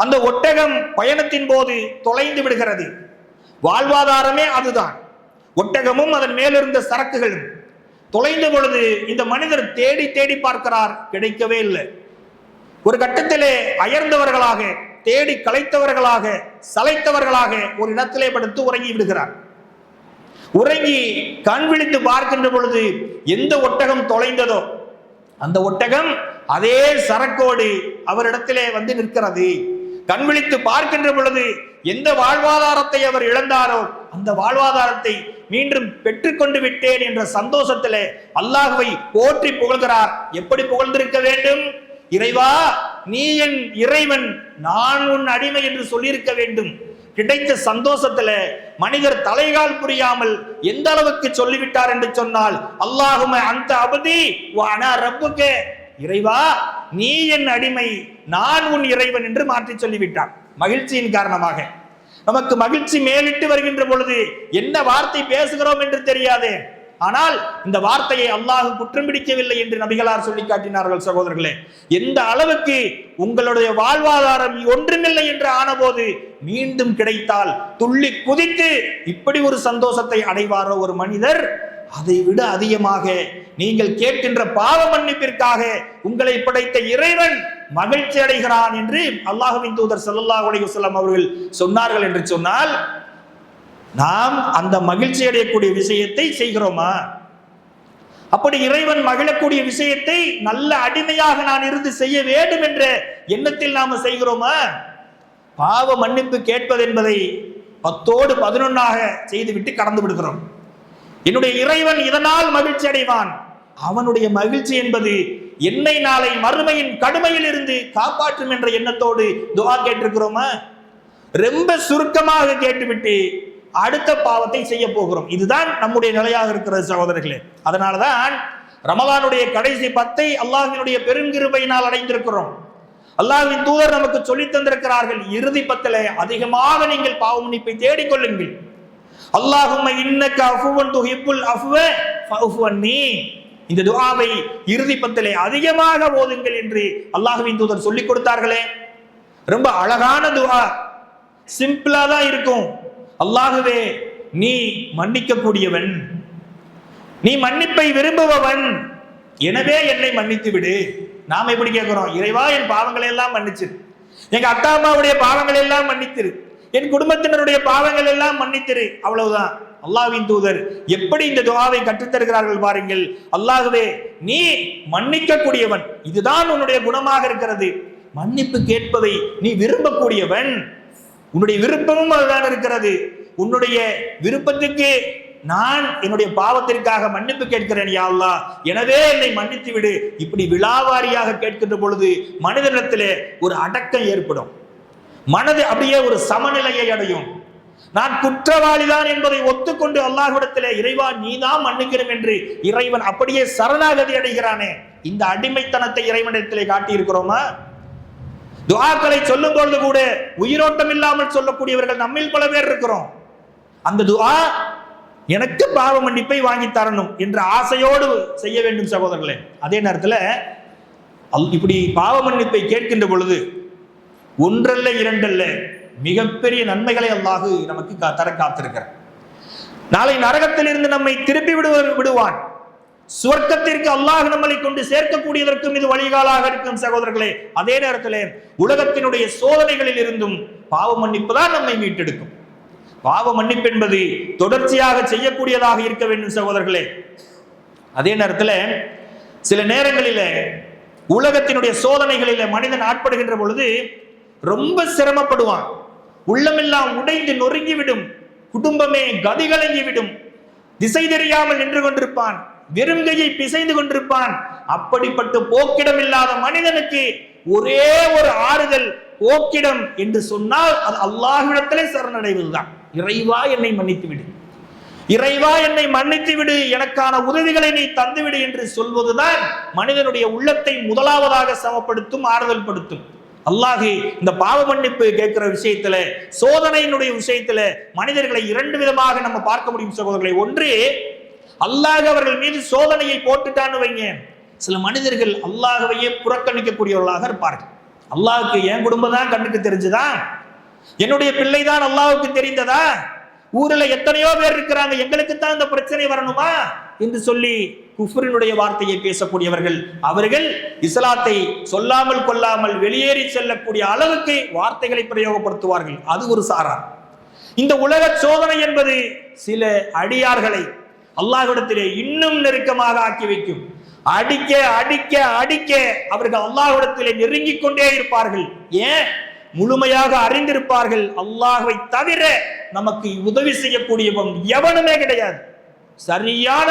அந்த ஒட்டகம் பயணத்தின் போது தொலைந்து விடுகிறது. வாழ்வாதாரமே அதுதான், ஒட்டகமும் அதன் மேலிருந்த சரக்குகளும். தொலைந்த பொழுது இந்த மனிதர் தேடி தேடி பார்க்கிறார், கிடைக்கவே இல்லை. ஒரு கட்டத்திலே அயர்ந்தவர்களாக, தேடி களைத்தவர்களாக, சளைத்தவர்களாக ஒரு இடத்திலே படுத்து உறங்கி விடுகிறார். உறங்கி கண் விழித்து பார்க்கின்ற பொழுது எந்த ஒட்டகம் தொலைந்ததோ அந்த ஒட்டகம் அதே சரக்கோடு அவரிடத்திலே வந்து நிற்கிறது. கண் விழித்து பார்க்கின்ற பொழுது எந்த வாழ்வாதாரத்தை அவர் இழந்தாரோ அந்த வாழ்வாதாரத்தை மீண்டும் பெற்றுக்கொண்டு விட்டேன் என்ற சந்தோஷத்திலே அல்லாஹ்வை போற்றி புகழ்கிறார். எப்படி புகழ்ந்திருக்க வேண்டும்? இறைவா நீ என் இறைவன், நான் உன் அடிமை என்று சொல்லியிருக்க வேண்டும். கிடைத்த சந்தோஷத்துல மனிதர் தலைகால் புரியாமல் எந்த அளவுக்கு சொல்லிவிட்டார் என்று சொன்னால், அல்லாஹும்ம அன்த அப்தி வ அனா ரப்புக, இறைவா நீ என் அடிமை, நான் உன் இறைவன் என்று மாற்றி சொல்லிவிட்டார். மகிழ்ச்சியின் காரணமாக நமக்கு மகிழ்ச்சி மேலிட்டு வருகின்ற பொழுது என்ன வார்த்தை பேசுகிறோம் என்று தெரியாது. ஆனால் இந்த வார்த்தையை அல்லாஹ் குற்றம் பிடிக்கவில்லை என்று நபிகளார் சொல்லி காட்டினார்கள். சகோதரர்களே, எந்த அளவுக்கு உங்களுடைய வாழ்வாதாரம் ஒன்றுமில்லை என்று ஆனபோது மீண்டும் கிடைத்தால் துள்ளி குதித்து இப்படி ஒரு சந்தோஷத்தை அடைவாரோ ஒரு மனிதர், அதை விட அதிகமாக நீங்கள் கேட்கின்ற பாவ மன்னிப்பிற்காக உங்களை படைத்த இறைவன் மகிழ்ச்சி அடைகிறான் என்று அல்லாஹ்வின் தூதர் ஸல்லல்லாஹு அலைஹி வஸல்லம் அவர்கள் சொன்னார்கள் என்று சொன்னால், நாம் அந்த மகிழ்ச்சி அடையக்கூடிய விஷயத்தை செய்கிறோமா? அப்படி இறைவன் மகிழக்கூடிய விஷயத்தை நல்ல அடிமையாக நான் இருந்து செய்ய வேண்டும் என்ற எண்ணத்தில் நாம செய்கிறோமா? பாவ மன்னிப்பு கேட்பது என்பதை 10ஓடு 11ஆக செய்துவிட்டு கடந்து விடுகிறோம். என்னுடைய இறைவன் இதனால் மகிழ்ச்சி அடைவான், அவனுடைய மகிழ்ச்சி என்பது என்னை நாளை மறுமையின் கடுமையில் இருந்து காப்பாற்றும் என்ற எண்ணத்தோடு துஆ கேட்டிருக்கிறோமா? ரொம்ப சுருக்கமாக கேட்டுவிட்டு அடுத்த பாவத்தை செய்ய போகிறோம். இதுதான் நம்முடைய நிலையாக இருக்கிறது சகோதரர்களே. அதனாலதான் ரமலானுடைய கடைசி 10ஐ அல்லாஹ்வினுடைய பெருங்கிருபையினால் அடைந்திருக்கிறோம். அல்லாஹ்வின் தூதர் நமக்கு சொல்லி தந்திருக்கிறார்கள், இறுதி 10லே அதிகமாக நீங்கள் பாவ மன்னிப்பை தேடிக்கொள்ளுங்கள். அல்லாஹும்ம இன்னக அஃபுவன் துஹிப்புல் அஃப்வ ஃபஅஃபு அன்னி, இந்த துஆவை இறுதி 10லே அதிகமாக ஓதுங்கள் என்று அல்லாஹ்வின் தூதர் சொல்லிக் கொடுத்தார்களே. ரொம்ப அழகான துஆ, சிம்பிளா தான் இருக்கும். அல்லாஹ்வே நீ மன்னிக்க கூடியவன், நீ மன்னிப்பை விரும்புபவன், எனவே என்னை மன்னித்து விடு. நாம எப்படி கேட்கிறோம்? இறைவா என் பாவங்களை எல்லாம் மன்னிச்சிரு, எங்க அத்தா அம்மாவுடைய பாவங்களை எல்லாம் மன்னித்திரு, என் குடும்பத்தினருடைய பாவங்கள் எல்லாம் மன்னித்திரு. அவ்வளவுதான். அல்லாஹ்வின் தூதர் எப்படி இந்த துஆவை கற்றுத்தருகிறார்கள் பாருங்கள். அல்லாஹ்வே நீ மன்னிக்க கூடியவன், இதுதான் உன்னுடைய குணமாக இருக்கிறது. மன்னிப்பு கேட்பதை நீ விரும்பக்கூடியவன், உன்னுடைய விருப்பமும் அதுதான் இருக்கிறது. உன்னுடைய விருப்பத்துக்கு நான் என்னுடைய பாவத்திற்காக மன்னிப்பு கேட்கிறேன் யா அல்லாஹ், எனவே என்னை மன்னித்து விடு. இப்படி விலாவாரியாக கேட்கின்ற பொழுது மனிதனிடத்திலே ஒரு அடக்கம் ஏற்படும், மனது அப்படியே ஒரு சமநிலையை அடையும். நான் குற்றவாளிதான் என்பதை ஒத்துக்கொண்டு அல்லாஹ்விடத்திலே இறைவா நீதான் மன்னிக்கணும் என்று இறைவன் அப்படியே சரணாகதி அடைகிறானே, இந்த அடிமைத்தனத்தை இறைவனிடத்திலே காட்டி இருக்கிறோமா? துஆக்களை சொல்லும் பொழுது கூட உயிரோட்டம் இல்லாமல் சொல்லக்கூடியவர்கள் நம்மில் பல பேர் இருக்கிறோம். அந்த துஆ எனக்கு பாவ மன்னிப்பை வாங்கி தரணும் என்ற ஆசையோடு செய்ய வேண்டும் சகோதரர்களே. அதே நேரத்தில் இப்படி பாவ மன்னிப்பை கேட்கின்ற பொழுது ஒன்றல்ல இரண்டல்ல மிகப்பெரிய நன்மைகளை அல்லாஹ் நமக்கு தர காத்திருக்கிறார். நாளை நரகத்திலிருந்து நம்மை திருப்பி விடுவான். சுவர்க்கத்திற்கு அல்லாஹ் நம்மளை கொண்டு சேர்க்கக்கூடியதற்கும் இது வழிகாலாக இருக்கும் சகோதரர்களே. அதே நேரத்தில் உலகத்தினுடைய சோதனைகளில் இருந்தும் பாவ மன்னிப்பு தான் நம்மை மீட்டெடுக்கும். பாவ மன்னிப்பு என்பது தொடர்ச்சியாக செய்யக்கூடியதாக இருக்க வேண்டும் சகோதரர்களே. அதே நேரத்தில் சில நேரங்களில் உலகத்தினுடைய சோதனைகளில் மனிதன் ஆட்படுகின்ற பொழுது ரொம்ப சிரமப்படுவான். உள்ளமெல்லாம் உடைந்து நொறுங்கிவிடும், குடும்பமே கதிகலங்கிவிடும், திசை தெரியாமல் நின்று கொண்டிருப்பான், வெறுங்கையை பிசைந்து கொண்டிருப்பான். அப்படிப்பட்ட போக்கிடம் இல்லாத மனிதனுக்கு ஒரே ஒரு ஆறுதல், போக்கிடம் என்று சொன்னால் அது அல்லாஹ்விடத்திலே சரணடைவதுதான். இறைவா என்னை மன்னித்து விடு, இறைவா என்னை மன்னித்து விடு, எனக்கான உதவிகளை நீ தந்துவிடு என்று சொல்வதுதான் மனிதனுடைய உள்ளத்தை முதலாவதாக சமப்படுத்தும், ஆறுதல் படுத்தும். அல்லாஹ் இந்த பாவ மன்னிப்பு கேட்கிற விஷயத்துல, சோதனையினுடைய விஷயத்துல மனிதர்களை இரண்டு விதமாக நம்ம பார்க்க முடியும் சகோதரர்களை. ஒன்று, அல்லாஹ் அவர்கள் மீது சோதனையை போட்டுட்டான்னு வைங்க, சில மனிதர்கள் அல்லாஹ்வையே புறக்கணிக்கக்கூடியவர்களாக இருப்பார்கள். அல்லாஹ்வுக்கு என் குடும்பம் தான் கண்ணுக்கு தெரிஞ்சுதா, என்னுடைய பிள்ளை தான் அல்லாஹ்வுக்கு தெரிந்ததா, ஊர்ல எத்தனையோ பேர் இருக்கிறாங்க, எங்களுக்கு தான் இந்த பிரச்சனை வரணுமா என்று சொல்லி குஃப்ரினுடைய வார்த்தையை பேசக்கூடியவர்கள். அவர்கள் இஸ்லாத்தை சொல்லாமல் கொள்ளாமல் வெளியேறி செல்லக்கூடிய அளவுக்கு வார்த்தைகளை பிரயோகப்படுத்துவார்கள். அது ஒரு சாரார். இந்த உலக சோதனை என்பது சில அடியார்களை அல்லாஹ்விடத்திலே இன்னும் நெருக்கமாக ஆக்கி வைக்கும். அடிக்க அடிக்க அடிக்க அவர்கள் அல்லாஹ்விடத்திலே நெருங்கிக் கொண்டே இருப்பார்கள். ஏன்? முழுமையாக அறிந்திருப்பார்கள், அல்லாஹ்வை தவிர நமக்கு உதவி செய்யக்கூடியவன் எவனுமே கிடையாது. சரியான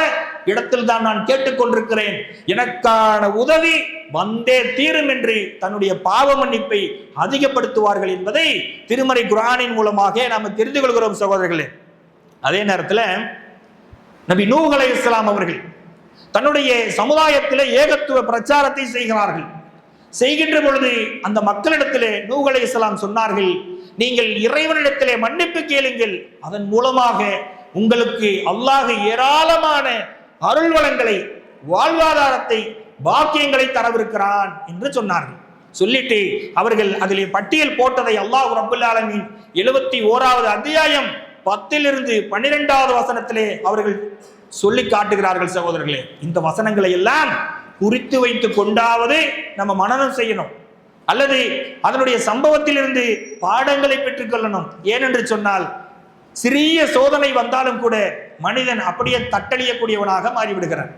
இடத்தில் தான் நான் கேட்டுக்கொண்டிருக்கிறேன், எனக்கான உதவி வந்தே தீரும் என்று தன்னுடைய பாவ மன்னிப்பை அதிகப்படுத்துவார்கள் என்பதை திருமறை குர்ஆனின் மூலமாக நாம் தெரிந்து கொள்கிறோம் சகோதரர்களே. அதே நேரத்தில் நபி நூஹ் அலைஹிஸ்ஸலாம் அவர்கள் தன்னுடைய சமுதாயத்திலே ஏகத்துவ பிரச்சாரத்தை செய்கிறார்கள். செய்கின்ற பொழுது அந்த மக்களிடத்திலே நூஹ் அலைஹிஸ்ஸலாம் சொன்னார்கள், நீங்கள் இறைவனிடத்திலே மன்னிப்பு கேளுங்கள், அதன் மூலமாக உங்களுக்கு அல்லாஹ் ஏராளமான அருள் வளங்களை, வாழ்வாதாரத்தை, பாக்கியங்களை தரவிருக்கிறான் என்று சொன்னார்கள். சொல்லிட்டு அவர்கள் அதிலே பட்டியல் போட்டதை அல்லாஹ் ரப்பல் ஆலமீன் 71வது அத்தியாயம் 10லிருந்து 12வது வசனத்திலே அவர்கள் சொல்லி காட்டுகிறார்கள் சகோதரர்களே. இந்த வசனங்களை எல்லாம் குறித்து வைத்து கொண்டாவது நம்ம மனனம் செய்யணும், அல்லது அதனுடைய சம்பவத்திலிருந்து பாடங்களை பெற்றுக்கொள்ளணும். ஏனென்று சொன்னால் சிறிய சோதனை வந்தாலும் கூட மனிதன் அப்படியே தட்டழியக்கூடியவனாக மாறிவிடுகிறான்.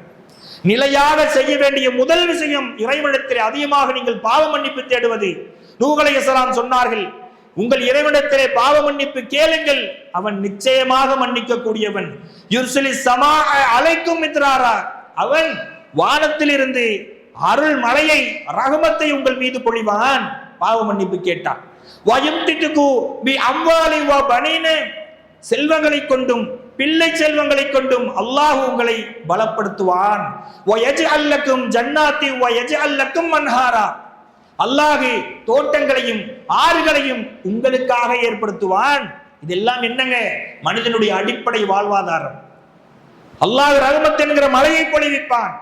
நிலையாக செய்ய வேண்டிய முதல் விஷயம் இறைவனிடத்திலே அதிகமாக நீங்கள் பாவ மன்னிப்பு தேடுவது. நூஹ் அலைஹிஸ்ஸலாம் சொன்னார்கள், உங்கள் இறைவனிடத்திலே பாவ மன்னிப்பு கேளுங்கள், அவன் நிச்சயமாக மன்னிக்க கூடியவன். யுர்சிலி ஸமா அலைக்கும் மித்ராரா, அவன் வானத்திலிருந்து அருள் மலையை, ரஹமத்தை உங்கள் மீது பொழிவான். பாவ மன்னிப்பு கேட்டான். வயம்திட்டுகு பி அம்வாலி வ பனீன, செல்வங்களை கொண்டும் பிள்ளை செல்வங்களை கொண்டும் அல்லாஹ் உங்களை பலப்படுத்துவான். வயஜ்அல் லக்கும் ஜன்னாத்தி வயஜ்அல் லக்கும் அன்ஹாரா, அல்லாஹ் தோட்டங்களையும் ஆறுகளையும் உங்களுக்காக ஏற்படுத்துவான். இதெல்லாம் என்னங்க? மனிதனுடைய அடிப்படை வாழ்வாதாரம். அல்லாஹ் ரஹ்மத் என்கிற மலையை பொழிவிப்பான்,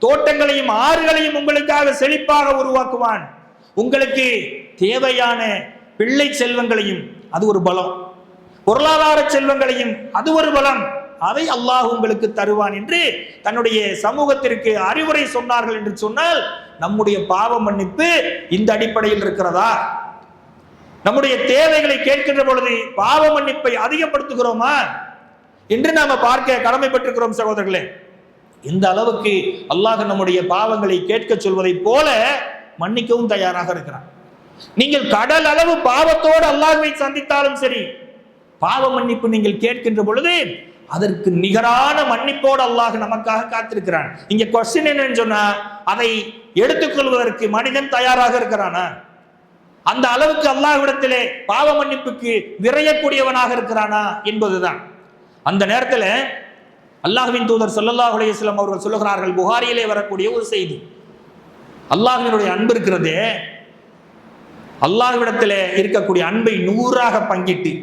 தோட்டங்களையும் ஆறுகளையும் உங்களுக்காக செழிப்பாக உருவாக்குவான். உங்களுக்கு தேவையான பிள்ளை செல்வங்களையும், அது ஒரு பலம், பொருளாதார செல்வங்களையும், அது ஒரு பலம், அதை அல்லாஹ் உங்களுக்கு தருவான் என்று தன்னுடைய சமூகத்திற்கு அறிவுரை சொன்னார்கள். என்று சொன்னால் நம்முடைய பாவ மன்னிப்பு இந்த அடிப்படையில் இருக்கிறதா? நம்முடைய தேவைகளை கேட்கின்ற பொழுது பாவ மன்னிப்பை அதிகப்படுத்துகிறோமா என்று நாம பார்க்க கடமைப்பட்டிருக்கிறோம் சகோதரர்களே. இந்த அளவுக்கு அல்லாஹ் நம்முடைய பாவங்களை கேட்க சொல்வதை போல மன்னிக்கவும் தயாராக இருக்கிறான். நீங்கள் கடல் அளவு பாவத்தோடு அல்லாஹ்வை சந்தித்தாலும் சரி, பாவ மன்னிப்பு நீங்கள் கேட்கின்ற பொழுது அதற்கு நிகரான மன்னிப்போடு அல்லாஹ் நமக்காக காத்திருக்கிறான். இங்க கொஸ்டின் என்னன்னு சொன்னா, அதை எடுத்துக்கொள்வதற்கு மனிதன் தயாராக இருக்கிறானா? அந்த அளவுக்கு அல்லாஹ்விடத்திலே பாவ மன்னிப்புக்கு விரையக்கூடியவனாக இருக்கிறானா என்பதுதான். அந்த நேரத்தில் அல்லாஹ்வின் தூதர் ஸல்லல்லாஹு அலைஹி வஸல்லம் அவர்கள் சொல்லுகிறார்கள், புகாரியிலே வரக்கூடிய ஒரு செய்தி, அல்லாஹ்வினுடைய அன்பு இருக்கிறதே, அல்லாஹ்விடத்திலே இருக்கக்கூடிய அன்பை 100ஆக பங்கிட்டு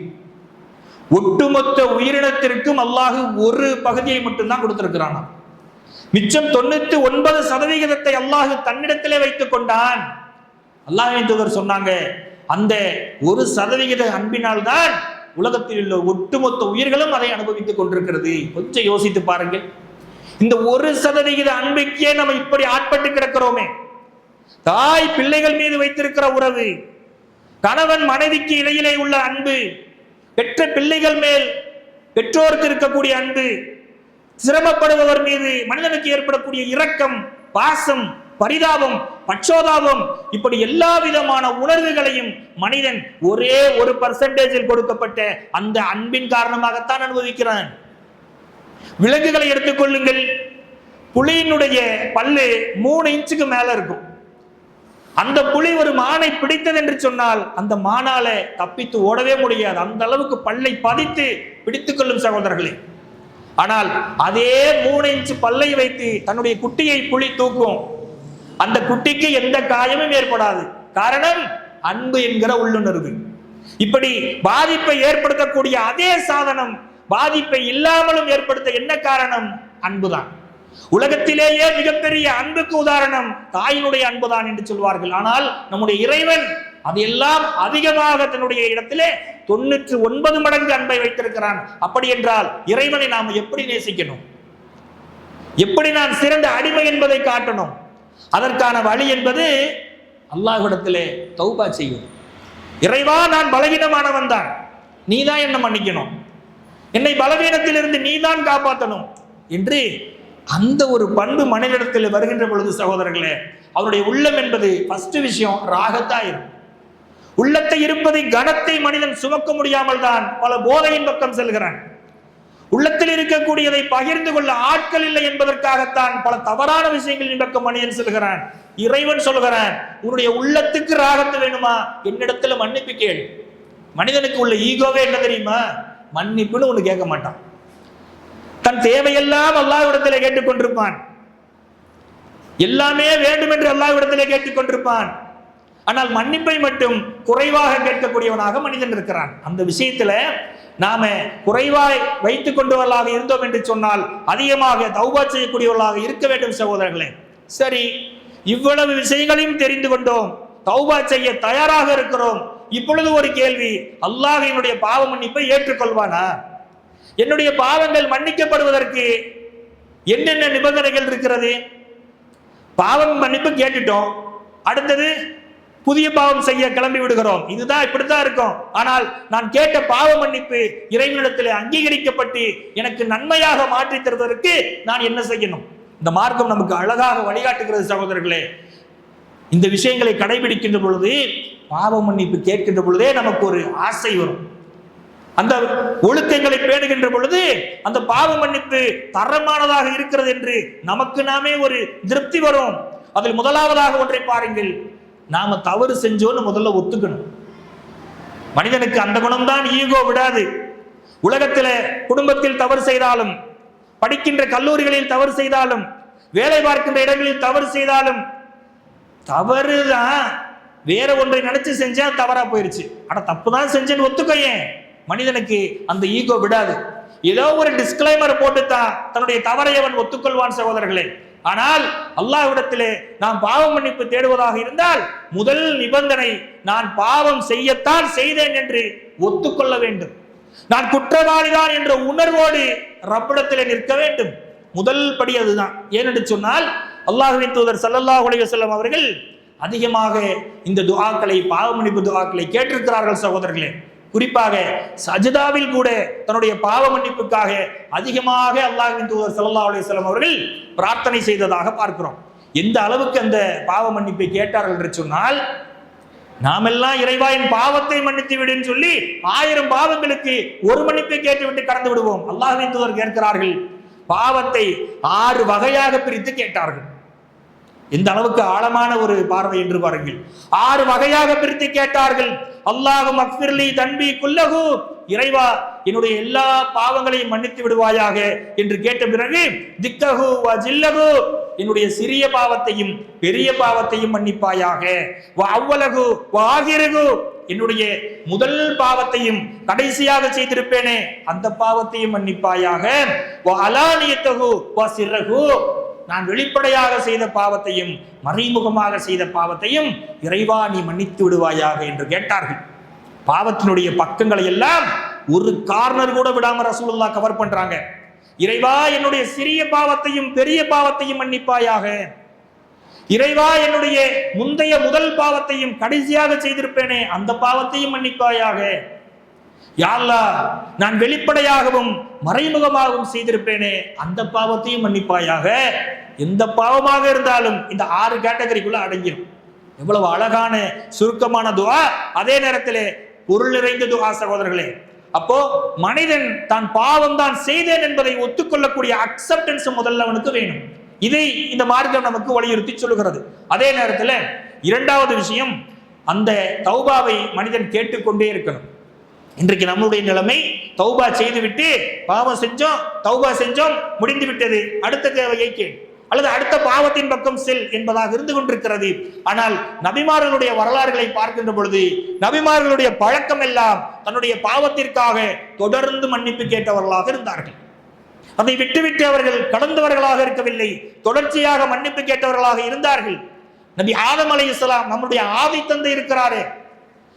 ஒட்டுமொத்த உயிரினத்திற்கும் அல்லாஹ் ஒரு பகுதியை மட்டும்தான் கொடுத்திருக்கிறான். மிச்சம் 99% அல்லாஹ் தன்னிடத்திலே வைத்துக் கொண்டான். அல்லாஹ்வின் தூதர் சொன்னாங்க, அந்த 1% அன்பினால் தான் உலகத்தில் உள்ள ஒட்டுமொத்த உயிர்களும் அதை அனுபவித்துக் கொண்டிருக்கிறது. கொஞ்சம் யோசித்து பாருங்கள். இந்த 1% அன்புக்கே நம்ம இப்படி ஆட்பட்டு கிடக்கிறோமே. தாய் பிள்ளைகள் மீது வைத்திருக்கிற உறவு, கணவன் மனைவிக்கு இடையிலே உள்ள அன்பு, பெற்ற பிள்ளைகள் மேல் பெற்றோருக்கு இருக்கக்கூடிய அன்பு, சிரமப்படுபவர் மீது மனிதனுக்கு ஏற்படக்கூடிய இரக்கம், பாசம், பரிதாபம், பட்சோதாபம், இப்படி எல்லா விதமான உணர்வுகளையும் மனிதன் ஒரே 1% கொடுக்கப்பட்ட அந்த அன்பின் காரணமாகத்தான் அனுபவிக்கிறான். விலங்குகளை எடுத்துக்கொள்ளுங்கள். புலியினுடைய பல்லு 3 இன்ச்சுக்கு மேல இருக்கும். அந்த புலி ஒரு மானை பிடித்தது என்று சொன்னால் அந்த மானால தப்பித்து ஓடவே முடியாது. அந்த அளவுக்கு பல்லை பதித்து பிடித்துக் கொள்ளும் சகோதரர்களே. ஆனால் அதே 3 இன்ச்சு பல்லை வைத்து தன்னுடைய குட்டியை புலி தூக்கும். அந்த குட்டிக்கு எந்த காயமும் ஏற்படாது. காரணம் அன்பு என்கிற உள்ளுணர்வு. இப்படி பாதிப்பை ஏற்படுத்தக்கூடிய அதே சாதனம் பாதிப்பை இல்லாமலும் ஏற்படுத்த என்ன காரணம்? அன்புதான். உலகத்திலேயே மிகப்பெரிய அன்புக்கு உதாரணம் தாயினுடைய அன்புதான் என்று சொல்வார்கள். ஆனால் நம்முடைய இறைவன் அதையெல்லாம் அதிகமாக தன்னுடைய இடத்திலே 99 மடங்கு அன்பை வைத்திருக்கிறான். அப்படி என்றால் இறைவனை நாம் எப்படி நேசிக்கணும், எப்படி நான் சிறந்த அடிமை என்பதை காட்டணும். அதற்கான வழி என்பது அல்லாஹ்விடத்திலே தௌபா செய்யும். இறைவா, நான் பலவீனமானவன் தான், நீதான் என்ன மன்னிக்கணும், என்னை பலவீனத்திலிருந்து நீதான் காப்பாற்றணும் என்று அந்த ஒரு பண்பு மனிதனிடத்தில் வருகின்ற பொழுது சகோதரர்களே, அவருடைய உள்ளம் என்பது ஃபர்ஸ்ட் விஷயம் ராகத்தாயிரும். உள்ளத்தை இருப்பதை கனத்தை மனிதன் சுமக்க முடியாமல் தான் பல போதையின் பக்கம் செல்கிறான். உள்ளத்தில் இருக்கக்கூடியதை பகிர்ந்து கொள்ள ஆட்கள் இல்லை என்பதற்காகத்தான் பல தவறான விஷயங்களின் பக்கம் மனிதன் செல்கிறான். இறைவன் சொல்கிறான், உன்னுடைய உள்ளத்துக்கு ராகத்து வேணுமா, என்னிடத்துல மன்னிப்பு கேள். மனிதனுக்கு உள்ள ஈகோவே என்ன தெரியுமா? மன்னிப்புன்னு ஒண்ணு கேட்க மாட்டான். தன் தேவையெல்லாம் அல்லாஹ்விடத்திலே கேட்டுக்கொண்டிருப்பான். எல்லாமே வேண்டும் என்று அல்லாஹ்விடத்திலே கேட்டுக்கொண்டிருப்பான். ஆனால் மன்னிப்பை மட்டும் குறைவாக கேட்கக்கூடியவனாக மனிதன் இருக்கிறான். அந்த விஷயத்துல நாம குறைவாய் வைத்துக் கொண்டவர்களாக இருந்தோம் என்று சொன்னால் அதிகமாக தௌபா செய்யக்கூடியவர்களாக இருக்க வேண்டும் சகோதரர்களே. சரி, இவ்வளவு விஷயங்களையும் தெரிந்து கொண்டோம், தௌபா செய்ய தயாராக இருக்கிறோம். இப்பொழுது ஒரு கேள்வி, அல்லாஹ் என்னுடைய பாவ மன்னிப்பை ஏற்றுக்கொள்வானா? என்னுடைய பாவங்கள் மன்னிக்கப்படுவதற்கு என்னென்ன நிபந்தனைகள் இருக்கிறது? பாவம் மன்னிப்பு கேட்டுட்டோம், அடுத்தது புதிய பாவம் செய்ய கிளம்பி விடுகிறோம். இதுதான், இப்படித்தான் இருக்கும். ஆனால் நான் கேட்ட பாவ மன்னிப்பு இறைவனிடத்தில் அங்கீகரிக்கப்பட்டு எனக்கு நன்மையாக மாற்றி தருவதற்கு நான் என்ன செய்யணும்? இந்த மார்க்கம் நமக்கு அழகாக வழிகாட்டுகிறது சகோதரர்களே. இந்த விஷயங்களை கடைபிடிக்கின்ற பொழுது, பாவ மன்னிப்பு கேட்கின்ற பொழுதே நமக்கு ஒரு ஆசை வரும். அந்த ஒழுக்கங்களை பேணுகின்ற பொழுது அந்த பாவ மன்னிப்பு தரமானதாக இருக்கிறது என்று நமக்கு நாமே ஒரு திருப்தி வரும். அதில் முதலாவதாக ஒன்றை பாருங்கள், நாம தவறு செஞ்சோன்னு முதல்ல ஒத்துக்கணும். மனிதனுக்கு அந்த குணம்தான் ஈகோ விடாது. உலகத்தில் குடும்பத்தில் தவறு செய்தாலும், படிக்கின்ற கல்லூரிகளில் தவறு செய்தாலும், வேலை பார்க்கின்ற இடங்களில் தவறு செய்தாலும், தவறுதான் வேற ஒன்றை நினைச்சு செஞ்சா தவறா போயிருச்சு, ஆனா தப்புதான் செஞ்சேன்னு ஒத்துக்கையே. மனிதனுக்கு அந்த ஈகோ விடாது. ஏதோ ஒரு டிஸ்கிளைமர் போட்டுத்தான் தன்னுடைய தவறை அவன் ஒத்துக்கொள்வான் சகோதரர்களே. ஆனால் அல்லாஹ்விடத்திலே நாம் பாவ மன்னிப்பு தேடுவதாக இருந்தால் முதல் நிபந்தனை, நான் பாவம் செய்யத்தான் செய்தேன் என்று ஒத்துக்கொள்ள வேண்டும். நான் குற்றவாளிதான் என்ற உணர்வோடு ரப்பிடத்திலே நிற்க வேண்டும். முதல் படி அதுதான். ஏனென்று சொன்னால் அல்லாஹ்வின் தூதர் ஸல்லல்லாஹு அலைஹி வஸல்லம் அவர்கள் அதிகமாக இந்த துஆக்களை, பாவ மன்னிப்பு துஆக்களை கேட்டிருக்கிறார்கள் சகோதரர்களே. குறிப்பாக சஜ்தாவில் கூட தன்னுடைய பாவ மன்னிப்புக்காக அதிகமாக அல்லாஹ்வின் தூதர் ஸல்லல்லாஹு அலைஹி வஸல்லம் அவர்கள் பிரார்த்தனை செய்ததாக பார்க்கிறோம். எந்த அளவுக்கு அந்த பாவ மன்னிப்பை கேட்டார்கள் என்று சொன்னால், நாமெல்லாம் இறைவா என் பாவத்தை மன்னித்து விடுன்னு சொல்லி 1000 பாவங்களுக்கு ஒரு மன்னிப்பை கேட்டுவிட்டு கடந்து விடுவோம். அல்லாஹ்வின் தூதர் கேட்கிறார்கள், பாவத்தை 6 வகையாக பிரித்து கேட்டார்கள். எந்த அளவுக்கு ஆழமான ஒரு பார்வை என்று பாருங்கள். 6 வகையாக பிரித்து கேட்டார்கள். அல்லாஹும் அக்ஃபிர்லி தன்பி குல்லஹு, இறைவா என்னுடைய எல்லா பாவங்களையும் மன்னித்து விடுவாயாக என்று கேட்ட பிறகு திக்கஹு வ ஜில்லஹு, என்னுடைய சிறிய பாவத்தையும் பெரிய பாவத்தையும் மன்னிப்பாயாக. வ அவ்வலஹு வ ஆகிரஹு, என்னுடைய முதல் பாவத்தையும் கடைசியாக செய்திருப்பேனே அந்த பாவத்தையும் மன்னிப்பாயாக. வ அலானியத்தஹு வ சிர்ரஹு, நான் வெளிப்படையாக செய்த பாவத்தையும் மறைமுகமாக செய்த பாவத்தையும் இறைவா நீ மன்னித்து விடுவாயாக என்று கேட்டார்கள். பாவத்தினுடைய பக்கங்களை எல்லாம் ஒரு கார்னர் கூட விடாம ரசூலுல்லாஹ் கவர் பண்றாங்க. இறைவா என்னுடைய சிறிய பாவத்தையும் பெரிய பாவத்தையும் மன்னிப்பாயாக. இறைவா என்னுடைய முந்தைய முதல் பாவத்தையும் கடைசியாக செய்திருப்பேனே அந்த பாவத்தையும் மன்னிப்பாயாக. யா அல்லாஹ் நான் வெளிப்படையாகவும் மறைமுகமாகவும் செய்திருப்பேனே அந்த பாவத்தையும் மன்னிப்பாயாக. எந்த பாவமாக இருந்தாலும் இந்த 6 கேட்டகரிக்குள்ள அடங்கிடும். எவ்வளவு அழகான சுருக்கமான துஆ, அதே நேரத்திலே பொருள் நிறைந்த துஆ சகோதரர்களே. அப்போ மனிதன் தான் பாவம் தான் செய்தேன் என்பதை ஒத்துக்கொள்ளக்கூடிய அக்செப்டன்ஸ் முதல்ல அவனுக்கு வேணும். இதை இந்த மார்க்கம் நமக்கு வலியுறுத்தி சொல்லுகிறது. அதே நேரத்தில் இரண்டாவது விஷயம், அந்த தௌபாவை மனிதன் கேட்டுக்கொண்டே இருக்கணும். இன்றைக்கு நம்முடைய நிலைமை, தௌபா செய்துவிட்டு பாவம் செஞ்சோம், தௌபா செஞ்சோம், முடிந்து விட்டது, அடுத்த தேவையை கேள் அல்லது அடுத்த பாவத்தின் பக்கம் செல் என்பதாக இருந்து கொண்டிருக்கிறது. ஆனால் நபிமார்களுடைய வரலாறுகளை பார்க்கின்ற பொழுது நபிமார்களுடைய பழக்கம் எல்லாம் தன்னுடைய பாவத்திற்காக தொடர்ந்து மன்னிப்பு கேட்டவர்களாக இருந்தார்கள். அதை விட்டுவிட்டு அவர்கள் கடந்தவர்களாக இருக்கவில்லை, தொடர்ச்சியாக மன்னிப்பு கேட்டவர்களாக இருந்தார்கள். நபி ஆதம் அலைஹிஸ்ஸலாம் நம்முடைய ஆதி தந்தை இருக்கிறாரே,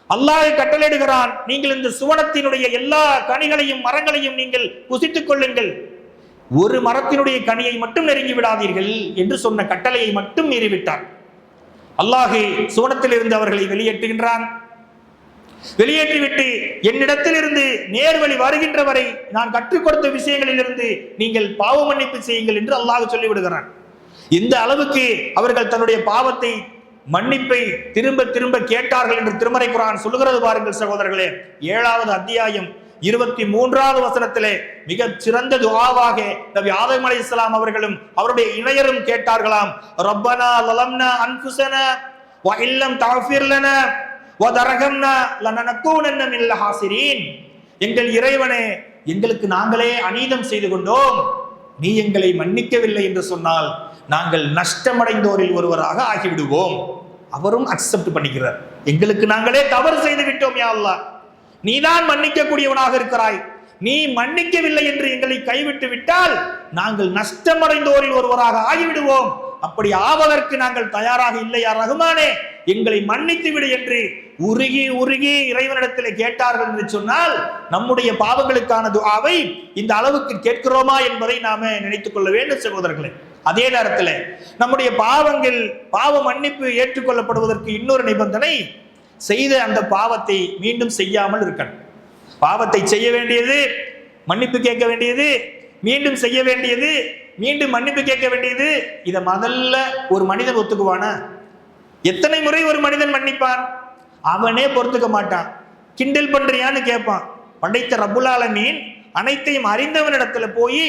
அல்லாஹ் கட்டளையிடுகிறான், நீங்கள் இந்த சுவனத்தினுடைய எல்லா கனிகளையும் மரங்களையும் நீங்கள் புசித்துக் கொள்ளுங்கள், ஒரு மரத்தினுடைய கனியை மட்டும் நெருங்கி விடாதீர்கள் என்று சொன்ன கட்டளையை மட்டும் மீறிவிட்டார். அல்லாஹ் சுவனத்தில் இருந்து அவர்களை வெளியேற்றுகின்றான். வெளியேற்றிவிட்டு என்னிடத்தில் இருந்து நேர்வழி வருகின்ற வரை நான் கற்றுக் கொடுத்த விஷயங்களில் இருந்து நீங்கள் பாவ மன்னிப்பு செய்யுங்கள் என்று அல்லாஹ் சொல்லிவிடுகிறான். இந்த அளவுக்கு அவர்கள் தன்னுடைய பாவத்தை மன்னிப்பை திரும்ப திரும்ப கேட்டார்கள் என்று திருமறை குர்ஆன் சொல்லுகிறது. பாருங்கள் சகோதரர்களே, 7வது அத்தியாயம் 23வது வசனத்திலே மிக சிறந்த துஆவாக நபி ஆதம் அலைஹிஸ்ஸலாம் அவர்களும் அவருடைய இணையரும் கேட்டார்களாம். ரப்பனா லலம்னா அன்ஃபுஸனா வ இல்லம் தஃபிர் லனா வ தரஹம்னா லனனகூனன்ன மினல் ஹாசிரீன். எங்கள் இறைவனே, எங்களுக்கு நாங்களே அநீதம் செய்து கொண்டோம், நீ எங்களை மன்னிக்கவில்லை என்று சொன்னால் நாங்கள் நஷ்டமடைந்தோரில் ஒருவராக ஆகிவிடுவோம். அவரும் அக்செப்ட் பண்ணிக்கிறார், எங்களுக்கு நாங்களே தவறு செய்து விட்டோம் யா அல்லாஹ், நீதான் மன்னிக்க கூடியவனாக இருக்கிறாய், நீ மன்னிக்கவில்லை என்று எங்களை கைவிட்டு விட்டால் நாங்கள் நஷ்டமடைந்தோரில் ஒருவராக ஆகிவிடுவோம், அப்படி ஆவதற்கு நாங்கள் தயாராக இல்லை யா ரஹ்மானே, எங்களை மன்னித்து விடு என்று உருகி உருகி இறைவனிடத்திலே கேட்டார்கள் என்று சொன்னால் நம்முடைய பாவங்களுக்கான துஆவை இந்த அளவுக்கு கேட்கிறோமா என்பதை நாம நினைத்துக் கொள்ள வேண்டும் சகோதரர்களே. அதே நேரத்தில் நம்முடைய பாவங்கள் பாவ மன்னிப்பு ஏற்றுக்கொள்ளப்படுவதற்கு இன்னொரு நிபந்தனை, செய்த அந்த பாவத்தை மீண்டும் செய்யாமல் இருக்கணும். பாவத்தை செய்ய வேண்டியது, மன்னிப்பு கேட்க வேண்டியது, மீண்டும் செய்ய வேண்டியது, மீண்டும் மன்னிப்பு கேட்க வேண்டியது, இதை முதல்ல ஒரு மனிதன் ஒத்துக்குவானா? எத்தனை முறை ஒரு மனிதன் மன்னிப்பான்? அவனே பொறுத்துக்க மாட்டான், கிண்டல் பண்றியான்னு கேட்பான். படைத்த ரப்புல் ஆலமீன் அனைத்தையும் அறிந்தவனிடத்துல போய்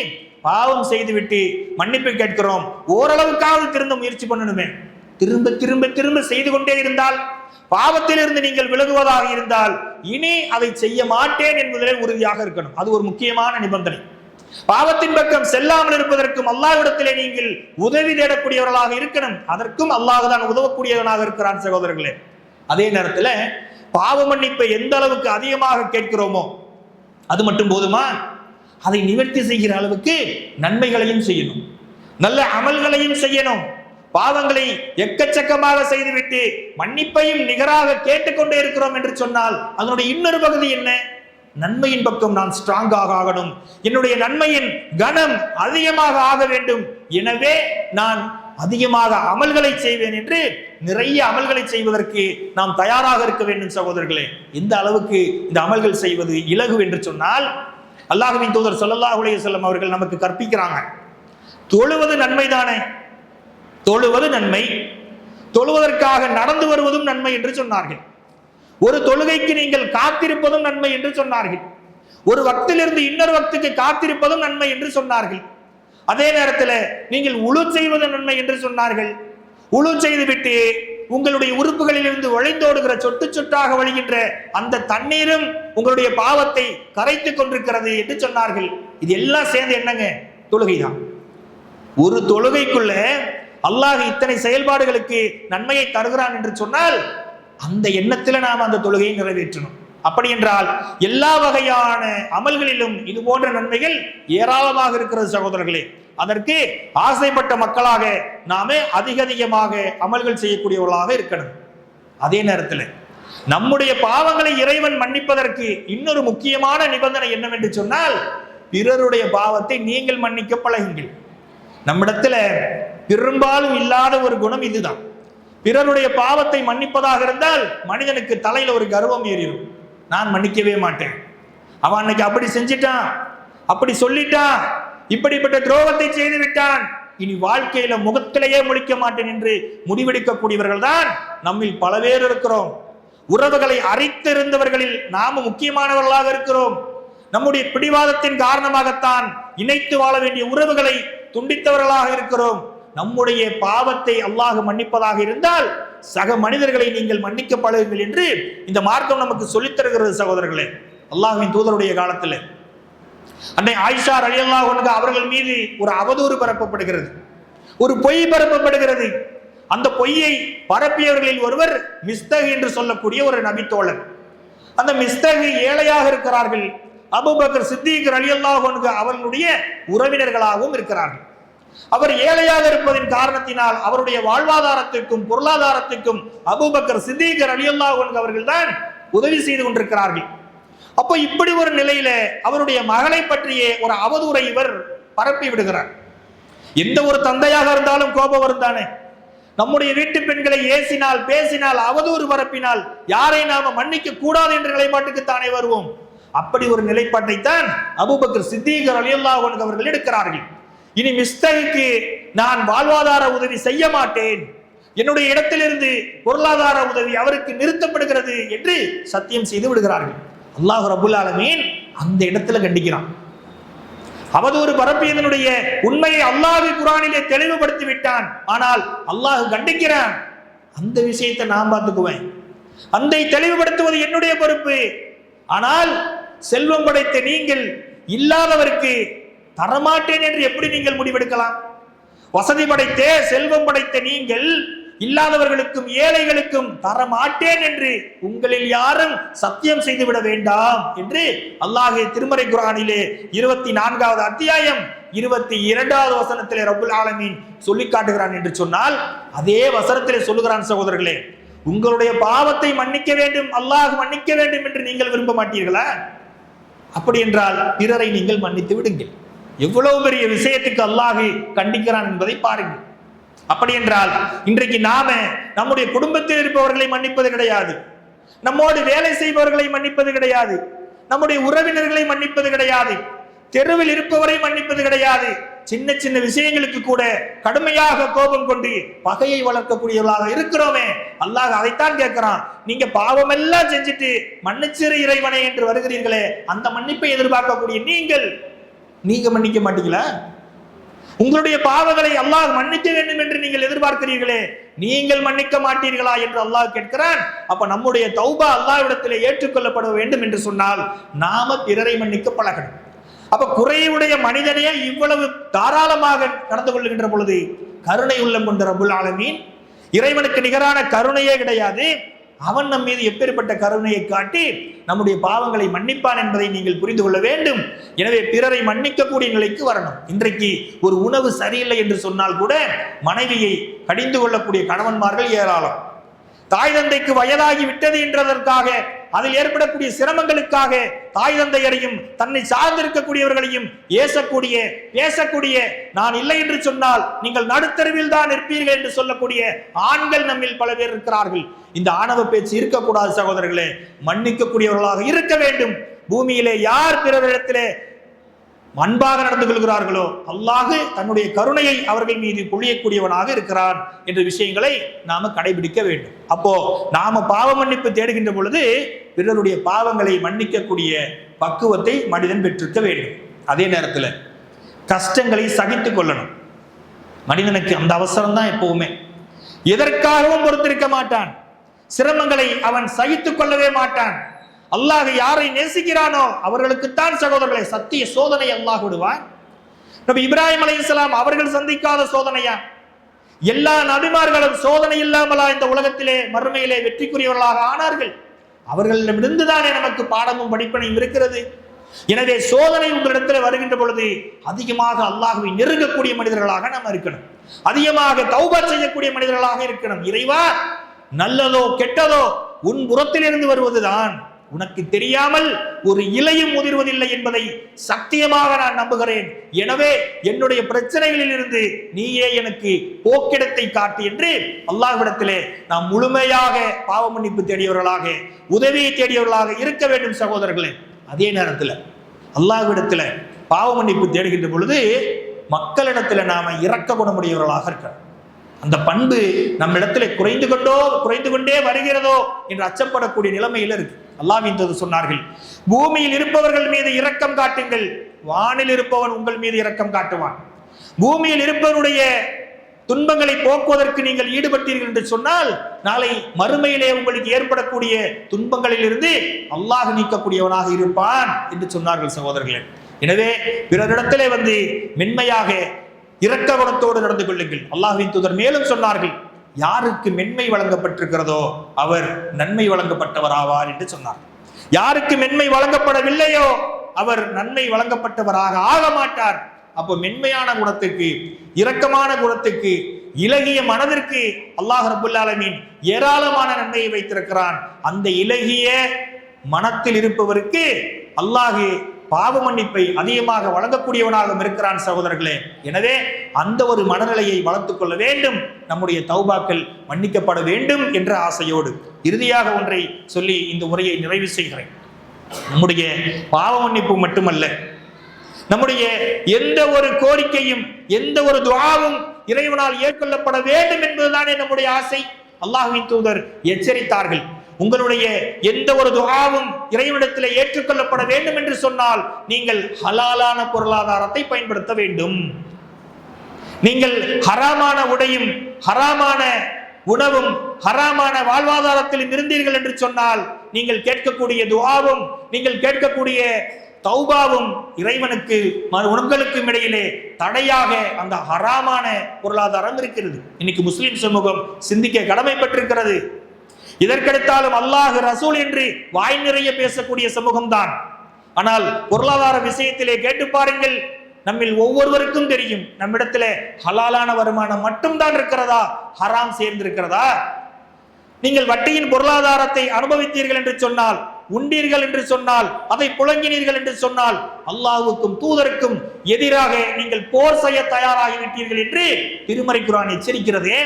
பாவம் செய்துவிட்டு மன்னிப்பு கேட்கிறோம், ஓரளவுக்காவது திரும்ப முயற்சி பண்ணணுமே. திரும்ப திரும்ப திரும்ப செய்து கொண்டே இருந்தால், பாவத்திலிருந்து நீங்கள் விலகுவதாக இருந்தால் இனி அதை செய்ய மாட்டேன் என்பதிலே உறுதியாக இருக்கணும். அது ஒரு முக்கியமான நிபந்தனை. பாவத்தின் பக்கம் செல்லாமல் இருப்பதற்கும் அல்லாஹ்விடத்திலே நீங்கள் உதவி தேடக்கூடியவர்களாக இருக்கணும். அதற்கும் அல்லாஹ் தான் உதவக்கூடியவனாக இருக்கிறான் சகோதரர்களே. அதே நேரத்தில் பாவ மன்னிப்பை எந்த அளவுக்கு அதிகமாக கேட்கிறோமோ அது மட்டும் போதுமா? அதை நிவர்த்தி செய்கிற அளவுக்கு நன்மைகளையும் செய்யணும், நல்ல அமல்களையும் செய்யணும். பாவங்களை எக்கச்சக்கமாக செய்துவிட்டு மன்னிப்பையும் நிகராக கேட்டுக்கொண்டே இருக்கிறோம் என்று சொன்னால் அதனுடைய இன்னொரு பகுதி என்ன? நன்மையின் பக்கம் நான் ஸ்ட்ராங்காக ஆகணும், என்னுடைய நன்மையின் கனம் அதிகமாக ஆக வேண்டும், எனவே நான் அதிகமாக அமல்களை செய்வேன் என்று நிறைய அமல்களை செய்வதற்கு நாம் தயாராக இருக்க வேண்டும் சகோதரர்களே. இந்த அளவுக்கு இந்த அமல்கள் செய்வது இலகு என்று சொன்னால் அல்லாஹ்வின் தூதர் ஸல்லல்லாஹு அலைஹி வஸல்லம் அவர்கள் நமக்கு கற்பிக்கிறாங்க, தொழுவது நன்மைதானே, தொழுவது நன்மை, தொழுவதற்காக நடந்து வருவதும் நன்மை என்று சொன்னார்கள். ஒரு தொழுகைக்கு நீங்கள் காத்திருப்பதும் நன்மை என்று சொன்னார்கள். ஒரு வக்திலிருந்து இன்னொரு வக்துக்கு காத்திருப்பதும் நன்மை என்று சொன்னார்கள். அதே நேரத்தில் நீங்கள் உழு செய்வது நன்மை என்று சொன்னார்கள். உழு செய்துவிட்டு உங்களுடைய உறுப்புகளிலிருந்து வழிந்தோடுகிற சொட்டு சொட்டாக வழிகின்ற அந்த தண்ணீரும் உங்களுடைய பாவத்தை கரைத்துக் கொண்டிருக்கிறது என்று சொன்னார்கள். இது எல்லாம் சேர்ந்து என்னங்க? தொழுகைதான். ஒரு தொழுகைக்குள்ள அல்லாஹ் இத்தனை செயல்பாடுகளுக்கு நன்மையை தருகிறான் என்று சொன்னால் அந்த எண்ணத்தில் நாம் அந்த தொழுகையை நிறைவேற்றணும். அப்படி என்றால் எல்லா வகையான அமல்களிலும் இது போன்ற நன்மைகள் ஏராளமாக இருக்கிறது சகோதரர்களே. அதற்கு ஆசைப்பட்ட மக்களாக நாமே அதிகமாக அமல்கள் செய்யக்கூடியவர்களாக இருக்கணும். அதே நேரத்தில் நம்முடைய பாவங்களை இறைவன் மன்னிப்பதற்கு இன்னொரு முக்கியமான நிபந்தனை என்னவென்று சொன்னால், பிறருடைய பாவத்தை நீங்கள் மன்னிக்க பழகுங்கள். நம்மிடத்துல பெரும்பாலும் இல்லாத ஒரு குணம் இதுதான். பிறருடைய பாவத்தை மன்னிப்பதாக இருந்தால் மனிதனுக்கு தலையில ஒரு கர்வம் ஏறிடும். நான் மன்னிக்கவே மாட்டேன், அவன் அன்னைக்கு அப்படி செஞ்சிட்டான், அப்படி சொல்லிட்டான், இப்படிப்பட்ட துரோகத்தை செய்து விட்டான், இனி வாழ்க்கையில முகத்திலேயே முழிக்க மாட்டேன் என்று முடிவெடுக்கக்கூடியவர்கள் தான் நம்மில் பல பேர் இருக்கிறோம். உறவுகளை அரித்திருந்தவர்களில் நாம முக்கியமானவர்களாக இருக்கிறோம். நம்முடைய பிடிவாதத்தின் காரணமாகத்தான் இணைத்து வாழ வேண்டிய உறவுகளை துண்டித்தவர்களாக இருக்கிறோம். நம்முடைய பாவத்தை அல்லாஹ் மன்னிப்பதாக இருந்தால் சக மனிதர்களை நீங்கள் மன்னிக்க பழகுங்கள் என்று இந்த மார்க்கம் நமக்கு சொல்லித் தருகிறது சகோதரர்களே. அல்லாஹ்வின் தூதருடைய காலத்தில் அன்னை ஆயிஷா ரலியல்லாஹு அன்ஹா அவர்கள் மீது ஒரு அவதூறு பரப்பப்படுகிறது, ஒரு பொய் பரப்பப்படுகிறது. அந்த பொய்யை பரப்பியவர்களில் ஒருவர் மிஸ்தக் என்று சொல்லக்கூடிய ஒரு நபித்தோழர். அந்த மிஸ்தக் ஏழையாக இருக்கிறார்கள். அபூபக்கர் சித்திக் ரலியல்லாஹு அன்ஹு அவர்களுடைய உறவினர்களாகவும் இருக்கிறார்கள். அவர் ஏழையாக இருப்பதின் காரணத்தினால் அவருடைய வாழ்வாதாரத்திற்கும் பொருளாதாரத்திற்கும் அபூபக்கர் சித்திக் ரலியல்லாஹு அன்ஹு அவர்கள் தான் உதவி செய்து கொண்டிருக்கிறார்கள். அப்போ இப்படி ஒரு நிலையில அவருடைய மகளை பற்றிய ஒரு அவதூறை இவர் பரப்பி விடுகிறார். எந்த ஒரு தந்தையாக இருந்தாலும் கோபம் வரும் தானே. நம்முடைய வீட்டு பெண்களை ஏசினால், பேசினால், அவதூறு பரப்பினால் யாரை நாம மன்னிக்க கூடாது என்ற நிலைப்பாட்டுக்கு தானே வருவோம். அப்படி ஒரு நிலைப்பாட்டை தான் அபூபக்கர் சித்திக் ரலியல்லாஹு அன்ஹு அவர்கள் எடுக்கிறார்கள். இனி மிஸ்தகுக்கு நான் வாழ்வாதார உதவி செய்ய மாட்டேன், என்னுடைய இடத்திலிருந்து பொருளாதார உதவி அவருக்கு நிறுத்தப்படுகிறது என்று சத்தியம் செய்து விடுகிறார்கள். அல்லாஹ் ரப்புல் ஆலமீன் அந்த இடத்துல கண்டிக்கிறான். அவதூறு பரப்பியதனுடைய உண்மையை அல்லாஹ் குர்ஆனிலே தெளிவுபடுத்தி விட்டான். ஆனால் அல்லாஹ் கண்டிக்கிறான். அந்த விஷயத்தை நான் பார்த்துக்குவேன், அந்த தெளிவுபடுத்துவது என்னுடைய பொறுப்பு. ஆனால் செல்வம் படைத்த நீங்கள் இல்லாதவருக்கு தரமாட்டேன் என்று எப்படி நீங்கள் முடிவெடுக்கலாம்? வசதி படைத்த செல்வம் படைத்த நீங்கள் இல்லாதவர்களுக்கும் ஏழைகளுக்கும் தரமாட்டேன் என்று உங்களில் யாரும் சத்தியம் செய்துவிட வேண்டாம் என்று அல்லாஹ் திருமறை குர்ஆனிலே 24வது அத்தியாயம் 22வது வசனத்திலே ரப்புல் ஆலமீன் சொல்லி காட்டுகிறான் என்று சொன்னால், அதே வசனத்திலே சொல்லுகிறான் சகோதரர்களே, உங்களுடைய பாவத்தை மன்னிக்க வேண்டும், அல்லாஹ் மன்னிக்க வேண்டும் என்று நீங்கள் விரும்ப மாட்டீர்களா? அப்படி என்றால் பிறரை நீங்கள் மன்னித்து விடுங்கள். எவ்வளவு பெரிய விஷயத்துக்கு அல்லாஹ் கண்டிக்கிறான் என்பதை பாருங்கள். அப்படி என்றால் இன்றைக்கு நாம நம்முடைய குடும்பத்தில் இருப்பவர்களை மன்னிப்பது கிடையாது, நம்மோடு வேலை செய்பவர்களை மன்னிப்பது கிடையாது, நம்முடைய உறவினர்களை மன்னிப்பது கிடையாது, தெருவில் இருப்பவரை மன்னிப்பது கிடையாது. சின்ன சின்ன விஷயங்களுக்கு கூட கடுமையாக கோபம் கொண்டு பகையை வளர்க்கக்கூடியவர்களாக இருக்கிறோமே. அல்லாஹ் அதைத்தான் கேட்கிறான். நீங்க பாவம் எல்லாம் செஞ்சுட்டு மன்னிச்சிரு இறைவனே என்று வருகிறீர்களே, அந்த மன்னிப்பை எதிர்பார்க்கக்கூடிய நீங்க மன்னிக்க மாட்டீங்களா? உங்களுடைய பாவங்களை அல்லாஹ் மன்னிக்க வேண்டும் என்று நீங்கள் எதிர்பார்க்கிறீர்களே, நீங்கள் மன்னிக்க மாட்டீர்களா என்று அல்லாஹ் கேட்கிறான். அப்ப நம்முடைய தௌபா அல்லாஹ்விடத்திலே ஏற்றுக்கொள்ளப்பட வேண்டும் என்று சொன்னால் நாம பிறரை மன்னிக்க பழகணும். அப்ப குறையுடைய மனிதனையே இவ்வளவு தாராளமாக நடந்து கொள்கின்ற பொழுது கருணை உள்ளம் கொண்ட ரப்புல் ஆலமீன், இறைவனுக்கு நிகரான கருணையே கிடையாது, அவன் நம் மீது எப்பேற்பட்ட கருணையை காட்டி நம்முடைய பாவங்களை மன்னிப்பான் என்பதை நீங்கள் புரிந்து கொள்ள வேண்டும். எனவே பிறரை மன்னிக்கக்கூடிய நிலைக்கு வரணும். இன்றைக்கு ஒரு உணவு சரியில்லை என்று சொன்னால் கூட மனைவியை கடிந்து கொள்ளக்கூடிய கணவன்மார்கள் ஏராளம். தாய் தந்தைக்கு வயதாகி விட்டது என்றதற்காக, அதில் ஏற்படக்கூடிய சிரமங்களுக்காக தாய் தந்தையரையும் தன்னை சார்ந்திருக்கக்கூடியவர்களையும் ஏசக்கூடிய பேசக்கூடிய, நான் இல்லை என்று சொன்னால் நீங்கள் நடுத்தருவில் தான் இருப்பீர்கள் என்று சொல்லக்கூடிய ஆண்கள் நம்மில் பல பேர் இருக்கிறார்கள். இந்த ஆணவ பேச்சு இருக்கக்கூடாது சகோதரர்களே, மன்னிக்கக்கூடியவர்களாக இருக்க வேண்டும். பூமியிலே யார் பிறரிடத்திலே அன்பாக நடந்து கொள்கிறார்களோ அல்லாஹ் தன்னுடைய கருணையை அவர்கள் மீது பொழியக்கூடியவனாக இருக்கிறான் என்ற விஷயங்களை நாம கடைபிடிக்க வேண்டும். அப்போ நாம பாவ மன்னிப்பு தேடுகின்ற பொழுது பிறருடைய பாவங்களை மன்னிக்கக்கூடிய பக்குவத்தை மனிதன் பெற்றிருக்க வேண்டும். அதே நேரத்தில் கஷ்டங்களை சகித்துக் கொள்ளணும். மனிதனுக்கு அந்த அவசரம் தான் எப்பவுமே. எதற்காகவும் பொறுத்திருக்க மாட்டான். சிரமங்களை அவன் சகித்துக் கொள்ளவே மாட்டான். அல்லாஹ் யாரை நேசிக்கிறானோ அவர்களுக்குத்தான் சகோதரர்களை சத்திய சோதனை அல்லாஹ் விடுவான். நபி இப்ராஹிம் அலைஹிஸ்ஸலாம் அவர்கள் சந்திக்காத சோதனையா? எல்லா நபிமார்களும் சோதனை இல்லாமலா இந்த உலகத்திலே மறுமையிலே வெற்றிக்குரியவர்களாக ஆனார்கள்? அவர்களிடமிருந்துதானே நமக்கு பாடமும் படிப்பனையும் இருக்கிறது. எனவே சோதனை உங்களிடத்தில் வருகின்ற பொழுது அதிகமாக அல்லாஹ்வை நெருங்கக்கூடிய மனிதர்களாக நாம் இருக்கணும். அதிகமாக தௌபா செய்யக்கூடிய மனிதர்களாக இருக்கணும். இறைவா, நல்லதோ கெட்டதோ உன் புறத்திலிருந்து வருவதுதான். உனக்கு தெரியாமல் ஒரு இலையும் முதிர்வதில்லை என்பதை சத்தியமாக நான் நம்புகிறேன். எனவே என்னுடைய பிரச்சனைகளில் இருந்து நீயே எனக்கு போக்கிடத்தை காட்டு என்று அல்லாஹ்விடத்திலே நாம் முழுமையாக பாவ மன்னிப்பு தேடியவர்களாக, உதவியை தேடியவர்களாக இருக்க வேண்டும் சகோதரர்களே. அதே நேரத்தில் அல்லாஹ்விடத்தில் பாவ மன்னிப்பு தேடுகின்ற பொழுது மக்களிடத்துல நாம இரக்க குணமுடையவர்களாக இருக்கணும். அந்த பண்பு நம்ம இடத்துல குறைந்து கொண்டே வருகிறதோ என்று அச்சப்படக்கூடிய நிலைமையில் இருக்கு. அல்லாஹ்வின் தூதர் சொன்னார்கள், பூமியில் இருப்பவர்கள் மீது இரக்கம் காட்டுங்கள், வானில் இருப்பவன் உங்கள் மீது இரக்கம் காட்டுவான். பூமியில் இருப்பவனுடைய துன்பங்களை போக்குவதற்கு நீங்கள் ஈடுபட்டீர்கள் என்று சொன்னால் நாளை மறுமையிலே உங்களுக்கு ஏற்படக்கூடிய துன்பங்களில் இருந்து அல்லாஹ் நீக்கக்கூடியவனாக இருப்பான் என்று சொன்னார்கள் சகோதரர்களே. எனவே பிறரிடத்திலே வந்து மென்மையாக இரக்க குணத்தோடு நடந்து கொள்ளுங்கள். அல்லாஹ்வின் தூதர் மேலும் சொன்னார்கள், யாருக்கு மென்மை வழங்கப்பட்டிருக்கிறதோ அவர் நன்மை வழங்கப்பட்டவர் ஆவார் என்று சொன்னார். யாருக்கு மென்மை வழங்கப்படவில்லையோ அவர் நன்மை வழங்கப்பட்டவராக ஆக மாட்டார். அப்போ மென்மையான குணத்துக்கு, இரக்கமான குணத்துக்கு, இலகிய மனதிற்கு அல்லாஹ் ரப்பல் ஆலமீன் ஏராளமான நன்மையை வைத்திருக்கிறான். அந்த இலகிய மனத்தில் இருப்பவருக்கு அல்லாஹ் பாவ மன்னிப்பை அதிகமாக வழங்கக்கூடியவனாகவும் இருக்கிறான் சகோதரர்களே. எனவே அந்த ஒரு மனநிலையை வளர்த்துக் கொள்ள வேண்டும். நம்முடைய தௌபாக்கள் மன்னிக்கப்பட வேண்டும் என்ற ஆசையோடு இறுதியாக ஒன்றை சொல்லி இந்த உரையை நிறைவு செய்கிறேன். நம்முடைய பாவ மன்னிப்பு மட்டுமல்ல, நம்முடைய எந்த ஒரு கோரிக்கையும் எந்த ஒரு துஆவும் இறைவனால் ஏற்கொள்ளப்பட வேண்டும் என்பதுதானே நம்முடைய ஆசை. அல்லாஹ்வின் தூதர் எச்சரித்தார்கள், உங்களுடைய எந்த ஒரு துஆவும் இறைவனிடத்தில் ஏற்றுக்கொள்ளப்பட வேண்டும் என்று சொன்னால் நீங்கள் ஹலாலான பொருளாதாரத்தை பயன்படுத்த வேண்டும். நீங்கள் ஹராமான உடையும் ஹராமான உணவும் ஹராமான வாழ்வாதாரத்திலும் இருந்தீர்கள் என்று சொன்னால் நீங்கள் கேட்கக்கூடிய துஆவும் நீங்கள் கேட்கக்கூடிய தௌபாவும் இறைவனுக்கு உங்களுக்கும் இடையிலே தடையாக அந்த ஹராமான பொருளாதாரம் இருக்கிறது. இன்னைக்கு முஸ்லிம் சமூகம் சிந்திக்க கடமைப்பட்டிருக்கிறது. இதற்கெடுத்தாலும் அல்லாஹ் ரசூல் என்று வாய் நிறைய பேசக்கூடிய சமூகம்தான். ஆனால் பொருளாதார விஷயத்திலே கேட்டு பாருங்கள், நம்மில் ஒவ்வொருவருக்கும் தெரியும் நம்மிடத்துல ஹலாலான வருமானம் மட்டும்தான் இருக்கிறதா, ஹராம் சேர்ந்திருக்கிறதா? நீங்கள் வட்டியின் பொருளாதாரத்தை அனுபவித்தீர்கள் என்று சொன்னால், உண்டீர்கள் என்று சொன்னால், அதை புழங்கினீர்கள் என்று சொன்னால் அல்லாஹ்வுக்கும் தூதருக்கும் எதிராக நீங்கள் போர் செய்ய தயாராகிவிட்டீர்கள் என்று திருமறை குர்ஆன் எச்சரிக்கிறதே.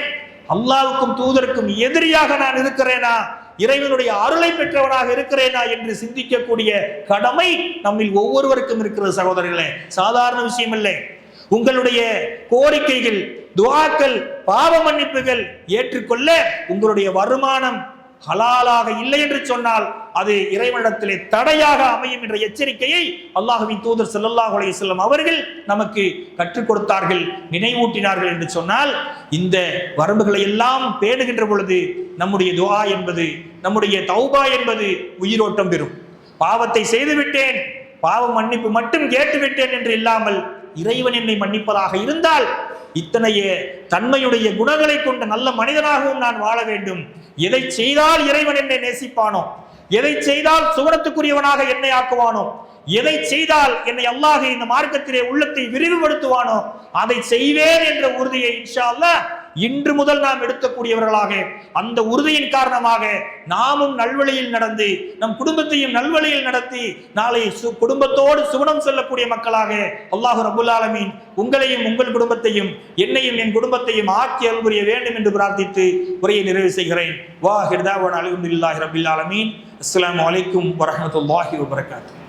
அல்லாஹ்வுக்கும் தூதருக்கும் எதிரியாக நான் இருக்கிறேனா, இறைவனுடைய அருளை பெற்றவனாக இருக்கிறேனா என்று சிந்திக்கக்கூடிய கடமை நம்மில் ஒவ்வொருவருக்கும் இருக்கிறது சகோதரர்களே. சாதாரண விஷயம் இல்லை. உங்களுடைய கோரிக்கைகள், துஆக்கள், பாவ மன்னிப்புகள் ஏற்றுக்கொள்ள உங்களுடைய வருமானம் ஹலாலாக இல்லை என்று சொன்னால் அது இறைவனிடத்திலே தடையாக அமையும் என்ற எச்சரிக்கையை அல்லாஹ்வின் தூதர் ஸல்லல்லாஹு அலைஹி வஸல்லம் அவர்கள் நமக்கு கற்றுக் கொடுத்தார்கள், நினைவூட்டினார்கள் என்று சொன்னால் இந்த வரம்புகளை எல்லாம் பேணுகின்ற பொழுது நம்முடைய துஆ என்பது, நம்முடைய தௌபா என்பது உயிரோட்டம் பெறும். பாவத்தை செய்துவிட்டேன், பாவ மன்னிப்பு மட்டும் கேட்டுவிட்டேன் என்று இல்லாமல் இறைவன் என்னை மன்னிப்பதாக இருந்தால் இத்தனைய தன்மையுடைய குணங்களை கொண்ட நல்ல மனிதனாகவும் நான் வாழ வேண்டும். எதை செய்தால் இறைவன் என்னை நேசிப்பானோ, எதை செய்தால் சுவனத்துக்குரியவனாக என்னை ஆக்குவானோ, எதை செய்தால் என்னை அல்லாஹ் இந்த மார்க்கத்திலே உள்ளத்தை விரிவுபடுத்துவானோ அதை செய்வேன் என்ற உறுதியை இன்ஷா அல்லாஹ் இன்று முதல் நாம் எடுக்கக்கூடியவர்களாக, அந்த உறுதியின் காரணமாக நாமும் நல்வழியில் நடந்து நம் குடும்பத்தையும் நல்வழியில் நடத்தி நாளை குடும்பத்தோடு சுவனம் செல்லக்கூடிய மக்களாக அல்லாஹ் ரப்பல் ஆலமீன் உங்களையும் உங்கள் குடும்பத்தையும் என்னையும் என் குடும்பத்தையும் ஆக்கி அருள் புரிய வேண்டும் என்று பிரார்த்தித்து உரையை நிறைவு செய்கிறேன். வாஹிர் தாவானா அல்ஹம்துலில்லாஹி ரப்பில் ஆலமீன். அஸ்ஸலாமு அலைக்கும் வரஹ்மத்துல்லாஹி வபரகாத்துஹு.